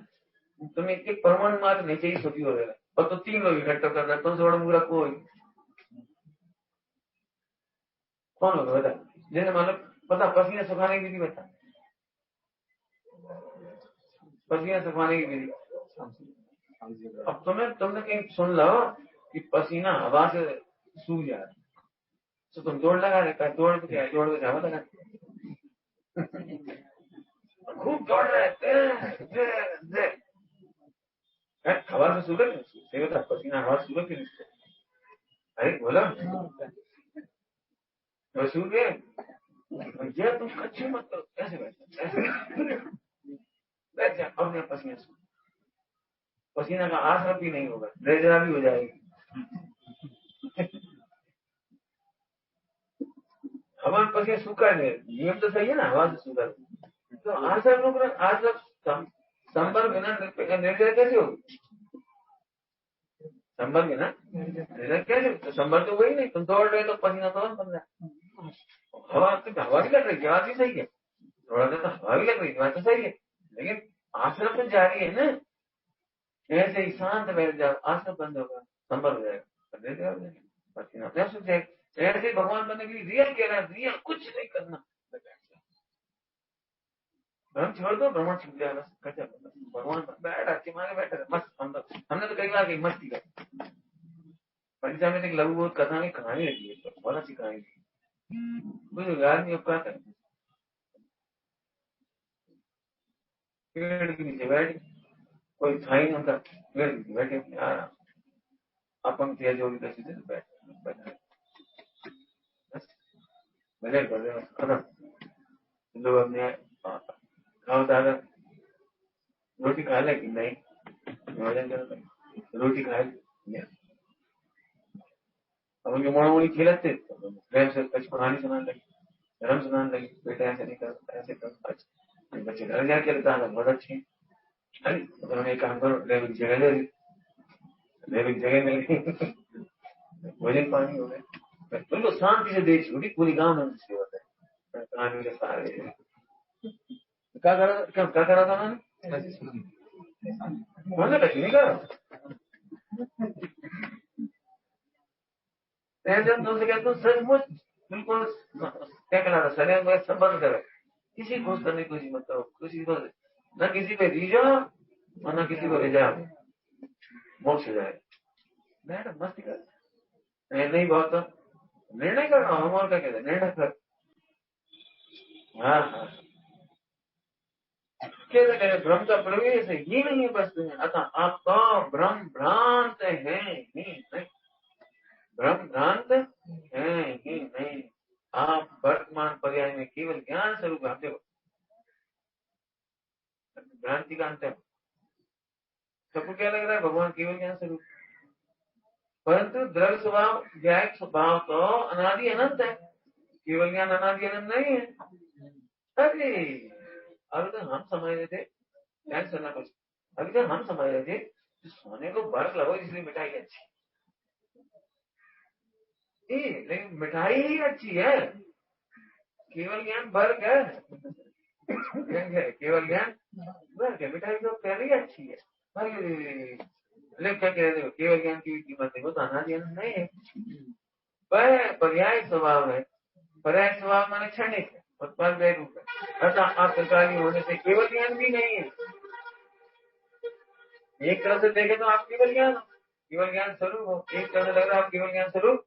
तुम्हें एक परमाणु मात्र नीचे ही सुखी हो जाएगा, और तो 3 लोग इकट्ठा कर रहे, तुमसे बड़ा बुरा कोई कौन होगा बता? जैसे मतलब पता, पसीने सुखाने की विधि बता। पसीना सुखाने की विधि। अब तुमने कहीं सुन लो कि पसीना हवा से सूख जा रहा है, तो तुम दौड़ लगा देता है, दौड़ के हवा लगा खूब दौड़ रहे हवा से सूखे नहीं होता पसीना, हवा से सूखे नहीं। अरे बोला तो सूखे भैया, तुम कच्चे मत करो, ऐसे बैठ जा अपने पसीने से। पसीना का आसरा भी नहीं होगा, रेजरा भी हो जाएगी। हवा में पसीना सूखा है, नियम तो सही है ना, हवा से सूखा। तो आसरा लोग आज संपर्क बिना निर्जरा कैसे होगी? संपर्क बिना निर्जरा कैसे? संपर्क तो वही नहीं, तुम दौड़ रहे तो पसीना तो बन रहा है। हवा भी लग रही है, बात भी सही है, थोड़ा सा तो हवा भी लग रही है, बात तो सही है, लेकिन आश्रम तो जारी है ना। ऐसे ही शांत बैठ जाओ, आश्रम बंद होगा, संभल हो जाएगा, पसीना अपने सूख जाएगा। ऐसे भगवान बनने के लिए रियल कह रहा है, रियल कुछ नहीं करना, भ्रम छोड़ दो, भ्रमण छूट जाएगा, भगवान बैठ अच्छे मारे बैठे मस्त। हमने तो कई बार कही मस्ती कर पंचा में एक लघु बहुत कथा में कहानी रखी है, बहुत अच्छी कहानी थी। कुछ याद नहीं, क्या कर पेड़ के नीचे बैठ, कोई था ही नहीं उनका, पेड़ के नीचे बैठे यार, अपन किया जो भी कैसे थे बैठ मजे कर रहे खत्म। लोग अपने खाओ दादा रोटी खा ले कि नहीं, भोजन कर रोटी खाए अब उनके मोड़ मोड़ी खिलाते प्रेम से कुछ कहानी सुनाने लगी, धर्म सुनाने लगी, बेटा ऐसे नहीं करता, ऐसे करता। बच्चे घर जाके लगता है बहुत अच्छी। अरे उन्होंने एक काम करो, लेविक जगह ले ली, लेविक जगह मिल गई, भोजन पानी हो गए, बिल्कुल शांति से देख छूटी, पूरी गाँव में सेवा है कहानी के सारे। क्या करा था उन्होंने? कुछ नहीं करा। तुमसे कहते हो सचमुच बिल्कुल क्या कहना था, शरीर में संबंध करो, किसी खुश करने की कोशिश मत करो, किसी को न किसी पे रीझो और न किसी को ले जाओ, मोक्ष हो जाए। मैडम मस्ती कर नहीं, बहुत तो निर्णय करना, हम और क्या कहते हैं, निर्णय कर। हाँ हाँ, कैसे करें? भ्रम का प्रवेश ही नहीं है बस में, अतः आप तो भ्रम भ्रांत है ही नहीं, भ्रम भ्रांत है ही नहीं। आप वर्तमान पर्याय में केवल ज्ञान स्वरूप आते हो, भ्रांति का अंत है। सबको क्या लग रहा है भगवान केवल ज्ञान स्वरूप, परंतु द्रव्य स्वभाव व्यायक स्वभाव तो अनादि अनंत है, केवल ज्ञान अनादि अनंत नहीं है। अरे अभी तो हम समझ रहे थे, ध्यान सुनना कुछ, अभी तो हम समझ रहे थे सोने को बर्फ लगो इसलिए मिठाई अच्छी, लेकिन मिठाई ही अच्छी है, केवल ज्ञान वर्ग है, केवल ज्ञान वर्ग है, मिठाई तो पहले ही अच्छी है। लेकिन क्या कह रहे थे, केवल ज्ञान की कीमत देखो तो अनादि अनंत नहीं है, वह पर्याय स्वभाव है। पर्याय स्वभाव माने क्षणिक है, उत्पाद व्यय रूप है, अर्थात आत्मकाली होने से केवल ज्ञान भी नहीं है। एक तरह से देखे तो आप केवल ज्ञान स्वरूप हो, एक तरह से लग रहा है आप केवल ज्ञान स्वरूप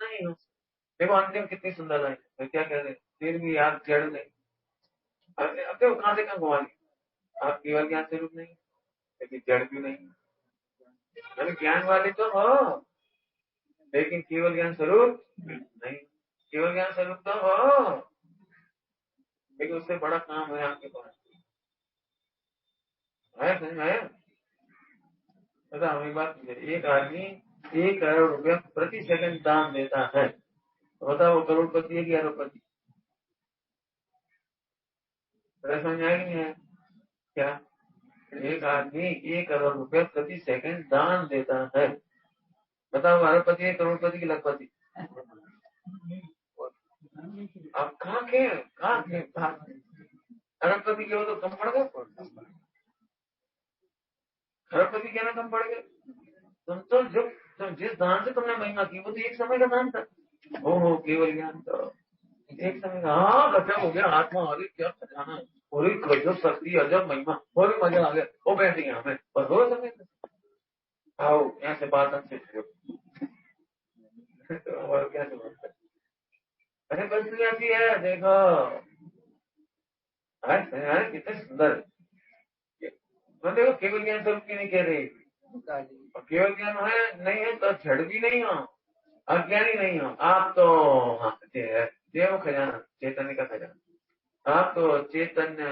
नहीं हो। देखो अंतिम कितनी सुंदर है, तो क्या कह रहे फिर भी आप जड़ नहीं, अब देखो कहां से कहां घुमा लिया, आप केवल ज्ञान स्वरूप नहीं, लेकिन जड़ भी नहीं, मतलब ज्ञान वाले तो हो लेकिन केवल ज्ञान स्वरूप नहीं, केवल ज्ञान स्वरूप तो हो लेकिन उससे बड़ा काम है आपके पास, है समझ में आया? हमें बात, एक आदमी 1 करोड़ रुपया प्रति सेकंड दान देता है, तो बताओ वो करोड़पति है कि अरबपति? समझ में आया कि नहीं? क्या एक आदमी 1 करोड़ रुपया प्रति सेकंड दान देता है, बताओ अरबपति है करोड़पति की लखपति? अब कहाँ के अरबपति के हो तो कम पड़ गए, अरबपति कहना कम पड़ गए। तुम जिस दान से तुमने महिमा की वो तो एक समय का दान था, हो केवल ज्ञान तो एक समय का, हाँ गजब हो गया, आत्मा आ गई, क्या खजाना और गजब शक्ति अजब महिमा और मजा आ गया। वो बैठे यहाँ में और रो समय आओ यहाँ से बात अच्छे से और क्या जरूरत है। अरे बस ऐसी है देखो अरे कितने सुंदर तो देखो केवल ज्ञान स्वरूप की नहीं कह रही और केवल ज्ञान है नहीं है तो छड़ भी नहीं हो अज्ञानी नहीं हो आप तो हाँ देव खजाना चैतन्य का खजाना आप तो चैतन्य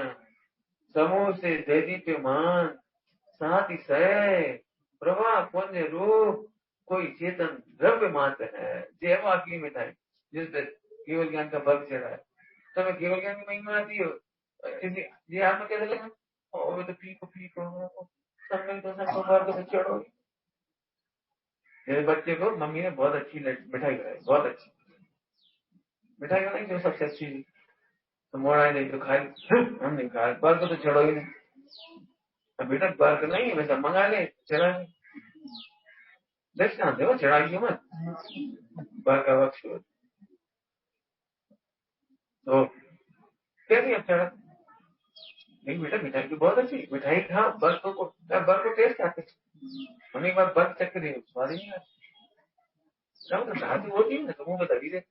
समूह से दैदीप्यमान साथ ही सह प्रभा पुण्य रूप कोई चेतन द्रव्य मात्र है जैव आखिरी मिठाई जिस पे केवल ज्ञान का बल चढ़ा है तो मैं केवल ज्ञान की महिमा आती हो ये आपको कैसे लगा वो तो पीको सबको बार को चढ़ो। मेरे बच्चे को मम्मी ने बहुत अच्छी मिठाई बनाई बहुत अच्छी मिठाई बनाई जो सबसे अच्छी तो मोड़ा नहीं तो खाई हम नहीं खाए बार को तो चढ़ो ही नहीं बेटा बार को नहीं वैसा मंगा ले चढ़ा दक्षिणा दे चढ़ाइए मत बार का वक्त तो कैसे अब चढ़ा नहीं बेटा मिठाई तो बहुत अच्छी मिठाई खा बर्फ को टेस्ट आते हमने एक बार बर्फ चख के देखो स्वाद ही नहीं आता तो साथ होती है ना तो मुंह बता दी दे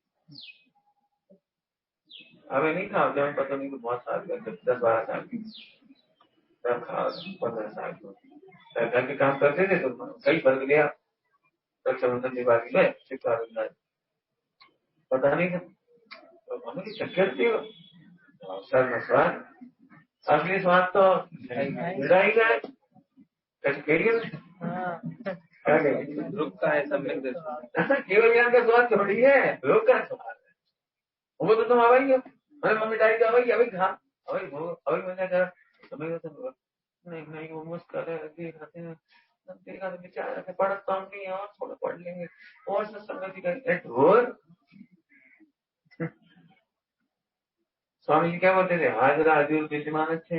हमें नहीं खा जब पता नहीं तो बहुत साल 10-12 साल की तब खा 15 साल की घर के काम करते थे तो कई बदल गया रक्षाबंधन दिवाली में शिक्षा पता नहीं था तो हमें चक्कर थी सर में स्वाद असली स्वाद तो मिठाई का है रुकता है सम्यक दर्शन केवल ज्ञान का स्वाद थोड़ी है लोग का स्वाद है वो तो तुम अवई हो मैं मिठाई तो अवई अभी खा अवई मैंने कहा समझ नहीं वो मुस्कुरा दिखाते हैं देखा तो विचार है पढ़ कम नहीं है और थोड़ा पढ़ लेंगे और सब संगति का और स्वामी जी क्या बोलते थे हाजरा हजूर विद्यमान अच्छे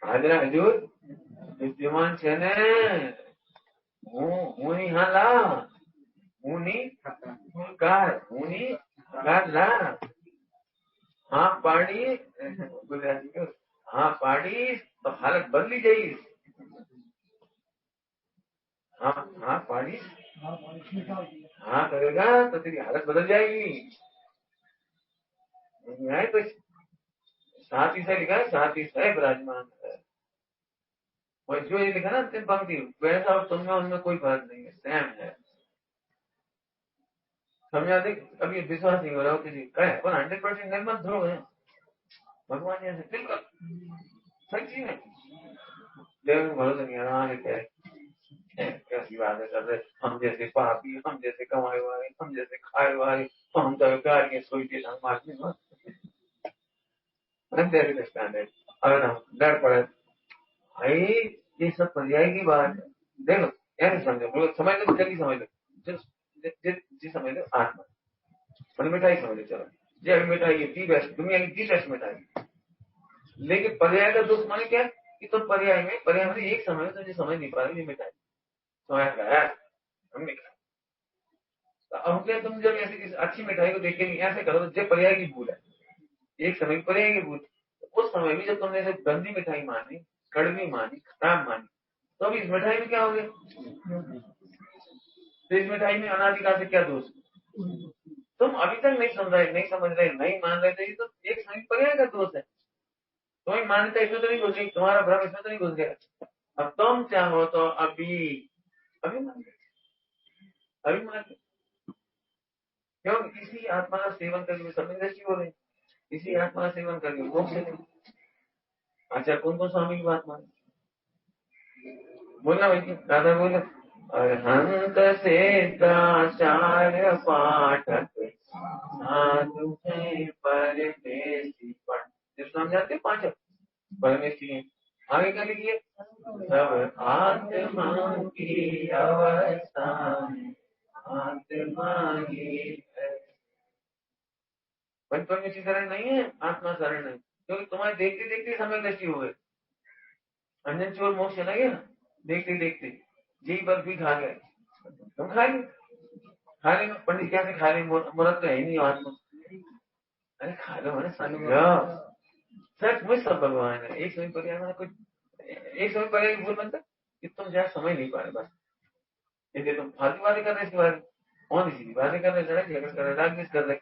हाजरा हजूर विद्यमान छे ने હું ની હા લા હું ની કાર ला हाँ पाड़ी गुजराती में हाँ पाड़ी तो हालत बदली जाएगी हाँ पाड़ी हाँ करेगा तो तेरी हालत बदल जाएगी नहीं तो साथ ही से लिखा है साथ ही से विराजमान है और जो ये लिखा ना अंतिम पंक्ति वैसा और तुम में उनमें कोई फर्क नहीं है सेम है समझा देख अभी विश्वास नहीं हो रहा हो किसी का 100% निर्मल ध्रुव है भगवान ऐसे बिल्कुल सच्ची में देव में भरोसा नहीं आ रहा है कैसी बात है कर रहे हम जैसे पापी हम जैसे कमाए वाले हम जैसे खाए वाले हम तो गाड़ियां सोचते हम मारने अगर हम डर पड़े भाई ये सब पर्याय की बात है देखो ऐसे समझो समझ लो जल्दी समझ लो जी समझ लो आत्मा मैंने मिठाई समझ लो चलो जी अभी मिठाई दी बेस्ट दुनिया की दी बेस्ट मिठाई लेकिन पर्याय का दोस्त माने क्या कि तुम पर्याय में एक समय तो जो समझ नहीं पा रही मिठाई समझ रहा हम नहीं अब क्या तुम जब ऐसी अच्छी मिठाई को देख के ऐसे करो तो जब पर्याय की भूल है एक समय पर्याय की भूल उस समय भी जब तुमने ऐसे गंदी मिठाई मानी कड़वी मानी खराब मानी तो अब इस मिठाई में क्या हो गया तो इस मिठाई में अनादिकाल से क्या दोष तुम अभी तक नहीं समझ रहे नहीं मान रहे थे तो एक समय पर्याय का दोष है तुम्हें मान्यता इसमें तो नहीं घुस गई तुम्हारा भ्रम इसमें तो नहीं घुस गया अब तुम चाहो तो अभी मान क्यों इसी आत्मा का सेवन करके समय दृष्टि हो रही इसी आत्मा का सेवन करके मोक्ष नहीं अच्छा कौन कौन स्वामी की बात माने बोलना भाई दादा बोलो हंत से दाचार्य पाठक साधु है परदेसी पंडित समझाते पांच परमेश्वरी आगे क्या लिखिए सब आत्मा की अवस्था आत्मा ही है परमेश्वरी शरण नहीं है आत्मा शरण नहीं क्योंकि तुम्हारे देखते देखते समय दृष्टि हो गई अंजन चोर मोक्ष चला गया देखते देखते जी बर्फी खा गए तुम खाने में पंडित क्या से खा रहे मुहूर्त तो है नहीं आत्मा अरे खा लो मैंने सच में सब भगवान है। एक समय पर्याय में कुछ एक समय पर्याय बोल बनता कि तुम ज्यादा समझ नहीं पा रहे बस। यदि तुम फालतू बातें कर रहे इसके बारे में, कौन सी बातें कर रहे, लड़ाई झगड़ कर रहे, राग मिस कर रहे।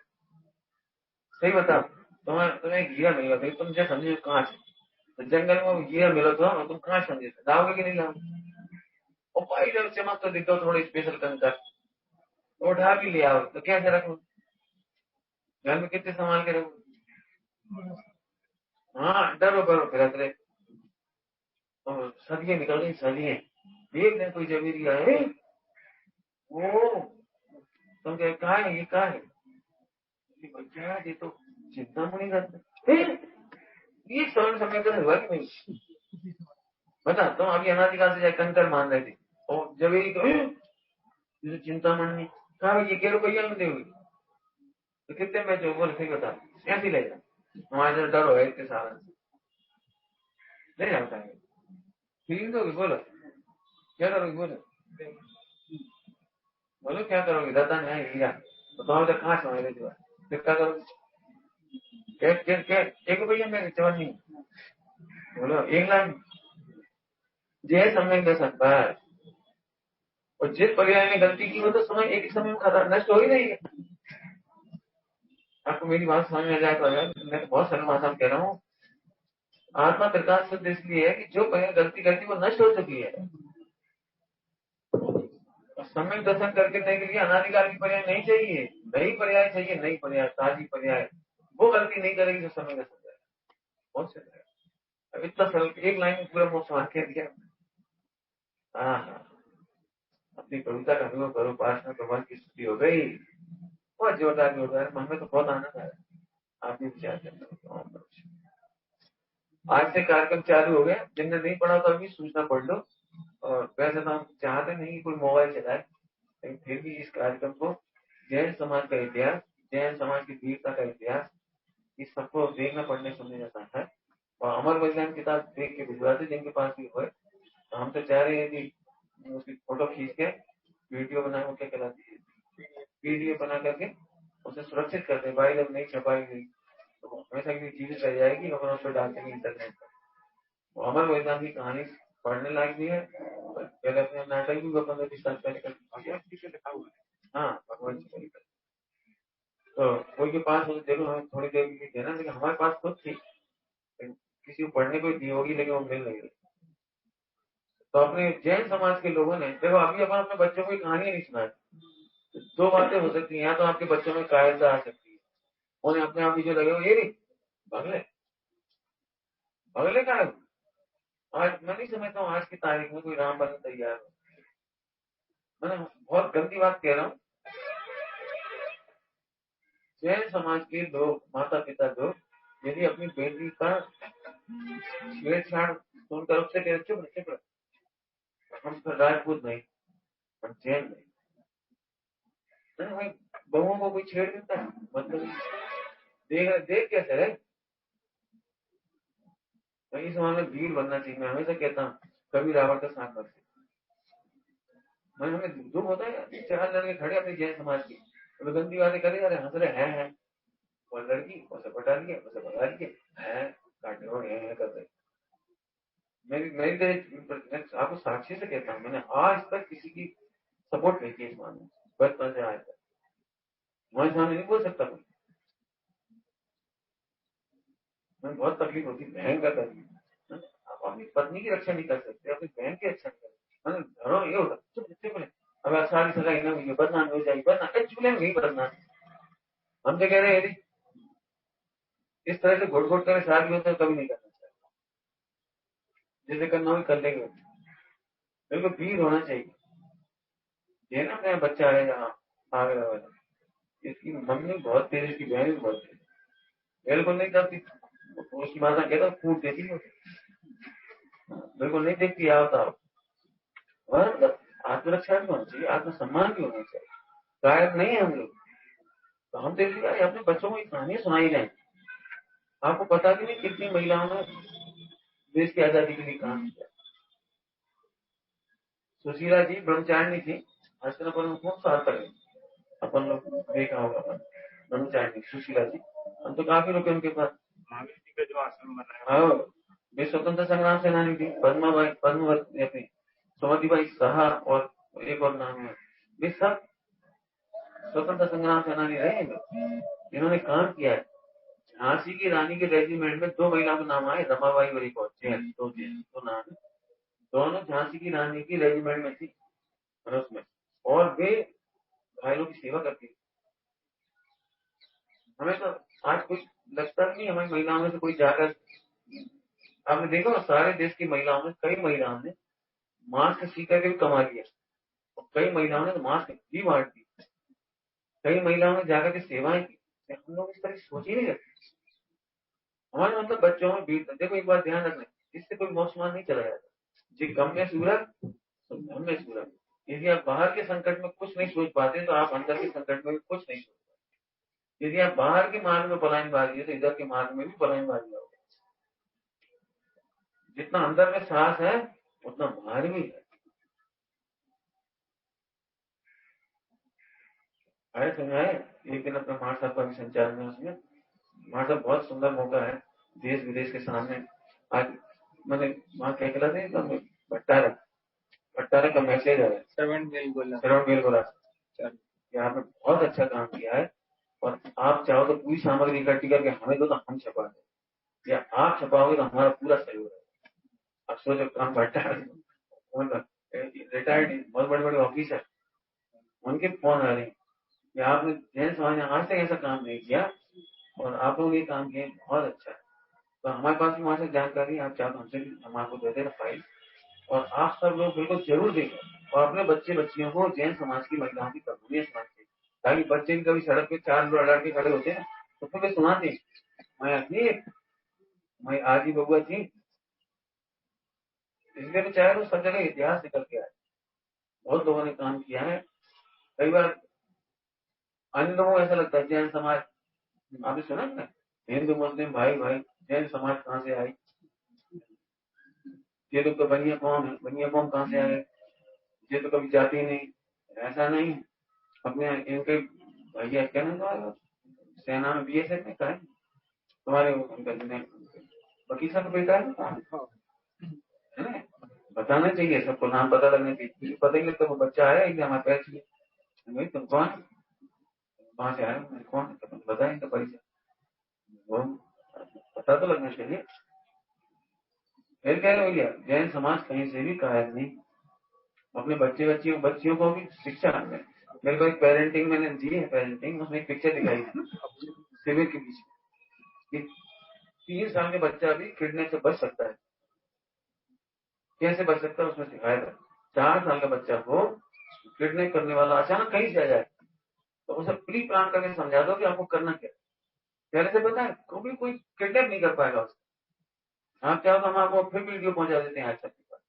सही बताओ, तुम्हें हीरा मिल गया, तुम क्या समझे कांच, तो जंगल में हीरा मिला तो तुम कांच समझे, लाओगे कि नहीं लाओगे? और भाई जब चमक तो दिखो थोड़ी स्पेशल कंकर, तो उठा भी ले आओ तो कैसे रखो, घर में कितने संभाल के रखो। हाँ डरो करो फिर रहे। तो सदियां निकल गई, सदियां देख रहे कोई जमीरी आए, वो तुम कहा है, ये कहा है बच्चा, ये तो चिंता मुनि करते, ये समय का हुआ कि नहीं बता। तुम अभी अनाधिकार से जाए कंकर मान रहे थे, और जवेरी तो चिंता मननी कहा, ये कह रुपया में दोगे तो कितने में जो बोल, सही बता, ऐसे ले जा, हमारे डर हो इतने सारा ले जाता है, फीलिंग दोगे, बोलो क्या करोगे, बोलो बोलो क्या करोगे, दादा ने हीरा तो तुम्हारे तक कहाँ समझ रहे फिर क्या करोगे, एक रुपया में चवन्नी, बोलो 1 लाख जय समय दे सकता है। और जिस पर्याय में गलती की वो तो समय एक ही समय में खत्म नष्ट हो ही नहीं है। आपको मेरी बात समझ में आ जाए तो मैं बहुत सरल भाषा में कह रहा हूँ, आत्मा प्रकाश सिद्ध इसलिए है कि जो पर्याय गलती करती वो नष्ट हो चुकी है। और समय दर्शन करके के लिए अनाधिकार की पर्याय नहीं चाहिए, नई पर्याय चाहिए, नई पर्याय, ताजी पर्याय, वो गलती नहीं करेगी जो समय दर्शन करेगा। बहुत सरल है, अब इतना सरल एक लाइन में पूरा मोक्ष वाक्य दिया। हाँ, अपनी कविता का अनुभव करो, पास में भगवान की स्तुति हो गई, बहुत जोरदार जोरदार, मन में तो बहुत आनंद आया। आप भी विचार करना। आज से कार्यक्रम चालू हो गया, जिनने नहीं पढ़ा तो अभी सूचना पढ़ लो। और वैसे तो हम चाहते नहीं कोई मोबाइल चलाए, लेकिन फिर भी इस कार्यक्रम को जैन समाज का इतिहास, जैन समाज की वीरता का इतिहास, इस सबको देखना पढ़ने सुनने जाता है। और अमर वैज्ञानिक किताब देख के भिजवाते जिनके पास भी हुए, तो हम तो चाह रहे हैं कि उसकी फोटो खींच के वीडियो बना के, क्या कहलाती है, वीडियो बना करके उसे सुरक्षित कर दे। भाई जब नहीं छपाई गई तो हमेशा की जीवित रह जाएगी, अपन उस पर डाल देंगे इंटरनेट पर। अमर वैज्ञानिक की कहानी पढ़ने लायक भी है। पहले अपने नाटक भी 15-20 साल पहले लिखा हुआ है। हाँ, भगवान जी का। तो कोई के पास हो देखो, हमें थोड़ी देर के लिए देना, लेकिन हमारे पास खुद थी, किसी को पढ़ने को दी होगी, लेकिन वो मिल नहीं रही। तो अपने जैन समाज के लोगों ने देखो, अभी अपन अपने बच्चों को कहानी नहीं सुनाई, दो बातें हो सकती हैं, या तो आपके बच्चों में कायरता आ सकती है, उन्हें अपने आप ही जो लगे ये नहीं भगले भगले का है। आज मैं नहीं समझता हूँ आज की तारीख में कोई राम बनने तैयार हो। मैं बहुत गंदी बात कह रहा हूँ, जैन समाज के लोग, माता पिता लोग यदि अपनी बेटी का छेड़छाड़ तो उनका रुख से कह चुप रहे, हम तो राजपूत नहीं, हम जैन नहीं भाई। बहुओं को कोई छेड़ देता है मतलब देख कैसे रहे। इस समाज में भीड़ बनना चाहिए। मैं हमेशा कहता हूँ कभी रावण का साथ बरसे। हमें दुख होता है, 4 लड़के खड़े अपने जैन समाज की, तो गंदी बातें करे जा रहे, हंस रहे हैं, और लड़की उसे पटा लिया, उसे बता दिया है, काटने को है कर रहे। मैं आपको साक्षी से कहता हूँ, मैंने आज तक किसी की सपोर्ट नहीं की इस मामले में, बचपन से आज तक। तुम्हारे सामने नहीं बोल सकता मैं बहुत तकलीफ होती, बहन का तकलीफ। आप अपनी पत्नी की रक्षा नहीं कर सकते, अपनी बहन की रक्षा नहीं कर सकते। मैंने घरों ये होता चुप बोले, अब सारी सगाई ना हुई, बदनाम हो जाएगी, बदनाम चूल्हे में नहीं बदनाम। हम तो कह रहे हैं यदि इस तरह से घोट घोट कर शादी होता है कभी नहीं करना चाहिए, जैसे करना हो कर लेंगे। बिल्कुल भीड़ होना चाहिए। ये ना मेरा बच्चा है यहाँ आगरा वाला, इसकी मम्मी बहुत तेज, इसकी बहन भी बहुत तेज, बिल्कुल नहीं करती, उसकी माता कहता फूट देती है, बिल्कुल नहीं देखती आता। मतलब आत्मरक्षा भी होना चाहिए, आत्मसम्मान भी होना चाहिए। गायक नहीं है हम लोग, तो हम तो इसलिए अपने बच्चों को ये कहानियां सुनाई जाए। आपको पता भी नहीं कितनी महिलाओं ने देश की आजादी के लिए काम किया। सुशीला जी ब्रह्मचारिणी थी, आजकल अपन खूब साल तक अपन लोग देखा होगा, अपन ब्रह्मचारिणी सुशीला जी, हम तो काफी रुके उनके पास। महावीर जी का जो आश्रम बनाया हाँ, वे स्वतंत्र संग्राम सेनानी थी। पद्मावती अपनी सुमतिबाई साहा और एक और नाम है, वे सब स्वतंत्र संग्राम सेनानी रहे हैं। इन्होंने काम किया है। झांसी की रानी के रेजिमेंट में 2 महिलाओं के नाम आए, रमाबाई और एक और दो नाम है। दोनों झांसी की रानी की रेजिमेंट में थी उसमें, और वे घायलों की सेवा करती थी। हमें तो आज कुछ लगता नहीं हमारी महिलाओं में से कोई जाकर, आपने देखा ना सारे देश की महिलाओं में, कई महिलाओं ने मास्क सी करके भी कमा लिया, और कई महिलाओं ने तो मास्क भी बांट दी, कई महिलाओं ने जाकर के सेवाएं की। हम लोग इस तरह सोच ही नहीं रखते। हमारे मतलब बच्चों में भीड़, देखो एक बात ध्यान रखना, इससे कोई मौसमान नहीं चला जाता। जी कम में सूरत, हम में सूरत। यदि आप बाहर के संकट में कुछ नहीं सोच पाते तो आप अंदर के संकट में भी कुछ नहीं सोच पाते। यदि आप बाहर के मार्ग में पलायनबाजी है तो इधर के मार्ग में भी पलायनबाजी होगी। जितना अंदर में साहस है उतना बाहर भी है। आए समझाए एक दिन अपने मार साहब का भी संचार में, उसमें मार साहब बहुत सुंदर मौका है देश विदेश के सामने। आज मैंने वहां क्या कहलाते हैं भट्टारा का मैसेज है, श्रवण बेलगोला यहाँ पे बहुत अच्छा काम किया है, और आप चाहो तो पूरी सामग्री इकट्ठी करके हमें दो तो हम छपा दें, या आप छपाओगे तो हमारा पूरा सहयोग है। अब सोचो काम भट्टारा रिटायर्ड बहुत बड़े बड़े ऑफिसर, उनके फोन आ रहे हैं कि आपने जैन समाज ने आज तक ऐसा काम नहीं किया और आप लोग ये काम किए, बहुत अच्छा है। तो हमारे पास भी वहां से जानकारी, आप चाहो तो हमसे भी, हम आपको देते हैं फाइल, और आप सब लोग बिल्कुल जरूर देखें और अपने बच्चे बच्चियों को जैन समाज की महिलाओं की कहानियां सुनाते, ताकि बच्चे भी कभी सड़क पे 4 लोग लड़के खड़े होते हैं तो फिर वे सुनाते, मैं आज ही बबुआ थी। इसलिए भी चाहे तो सब जगह इतिहास निकल के आए, बहुत लोगों ने काम किया है। कई बार अन्य लोगों को ऐसा लगता है जैन समाज, आपने सुना ना हिंदू मुस्लिम भाई भाई, जैन समाज कहाँ से आई, ये लोग तो बनिया कौम है, बनिया कौम कहाँ से आए, ये तो कभी जाती नहीं, ऐसा नहीं। अपने इनके भैया क्या नाम, सेना में बीएसएफ में का है तुम्हारे, वकील साहब का बेटा है ना, बताना चाहिए सबको, नाम पता लगना चाहिए, पता ही लगता वो बच्चा आया एकदम हमारे पैर चाहिए, तुम कौन, कहाँ से आए, कौन बताए इनका परिचय, वो पता तो लगना चाहिए। फिर कह रहे भैया जैन समाज कहीं से भी कायद नहीं, अपने बच्चियों को भी शिक्षा है। मेरे को एक पेरेंटिंग मैंने दी है, पेरेंटिंग उसमें एक पिक्चर दिखाई थी शिविर के पीछे, 3 साल के बच्चा भी किडनैप से बच सकता है, कैसे बच सकता है उसमें सिखाया था। 4 साल का बच्चा को किडनैप करने वाला अचानक कहीं से आ जाए तो उसे प्री प्लान करके समझा दो कि आपको करना क्या, पहले से पता है कोई किडनैप नहीं कर पाएगा उसे। आप चाहो तो हम आपको फिर वीडियो पहुंचा देते हैं आज तक के पास,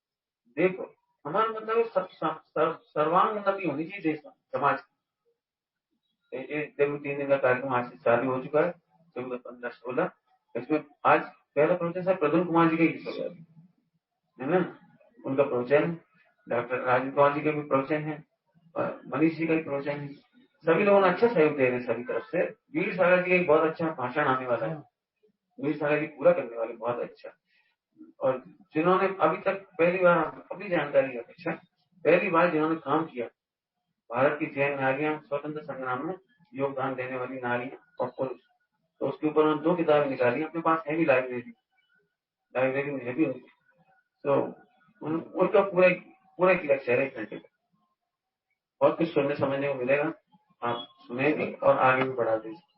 देखो हमारा मतलब सर्वांगोन्नति होनी चाहिए देश में, समाज की। जब 3 दिन का कार्यक्रम आज से चालू हो चुका है, 14, 15, 16, इसमें आज पहला प्रोफेसर प्रद्युम्न कुमार जी का ही हो गया है ना, उनका प्रवचन, डॉक्टर राजीव कुमार जी का भी प्रवचन है, और मनीष जी का भी प्रवचन है। सभी लोगों ने अच्छा सहयोग दे रहे हैं सभी तरफ से। वीर सागर जी का बहुत अच्छा भाषण आने वाला है, वीर सागर जी पूरा करने वाले, बहुत अच्छा। और जिन्होंने अभी तक पहली बार अपनी जानकारी अपेक्षा पहली बार जिन्होंने काम किया, भारत की जैन नारियां स्वतंत्र संग्राम में योगदान देने वाली नारियां और पुरुष, तो उसके ऊपर उन्होंने 2 किताबें निकाली, अपने पास है भी, लाइब्रेरी में है भी उनकी। तो उनका पूरा एक लेक्चर है 1 घंटे का, बहुत कुछ सुनने समझने को मिलेगा, आप सुने भी और आगे भी बढ़ा दीजिए।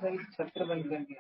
सहित छत्र बन करके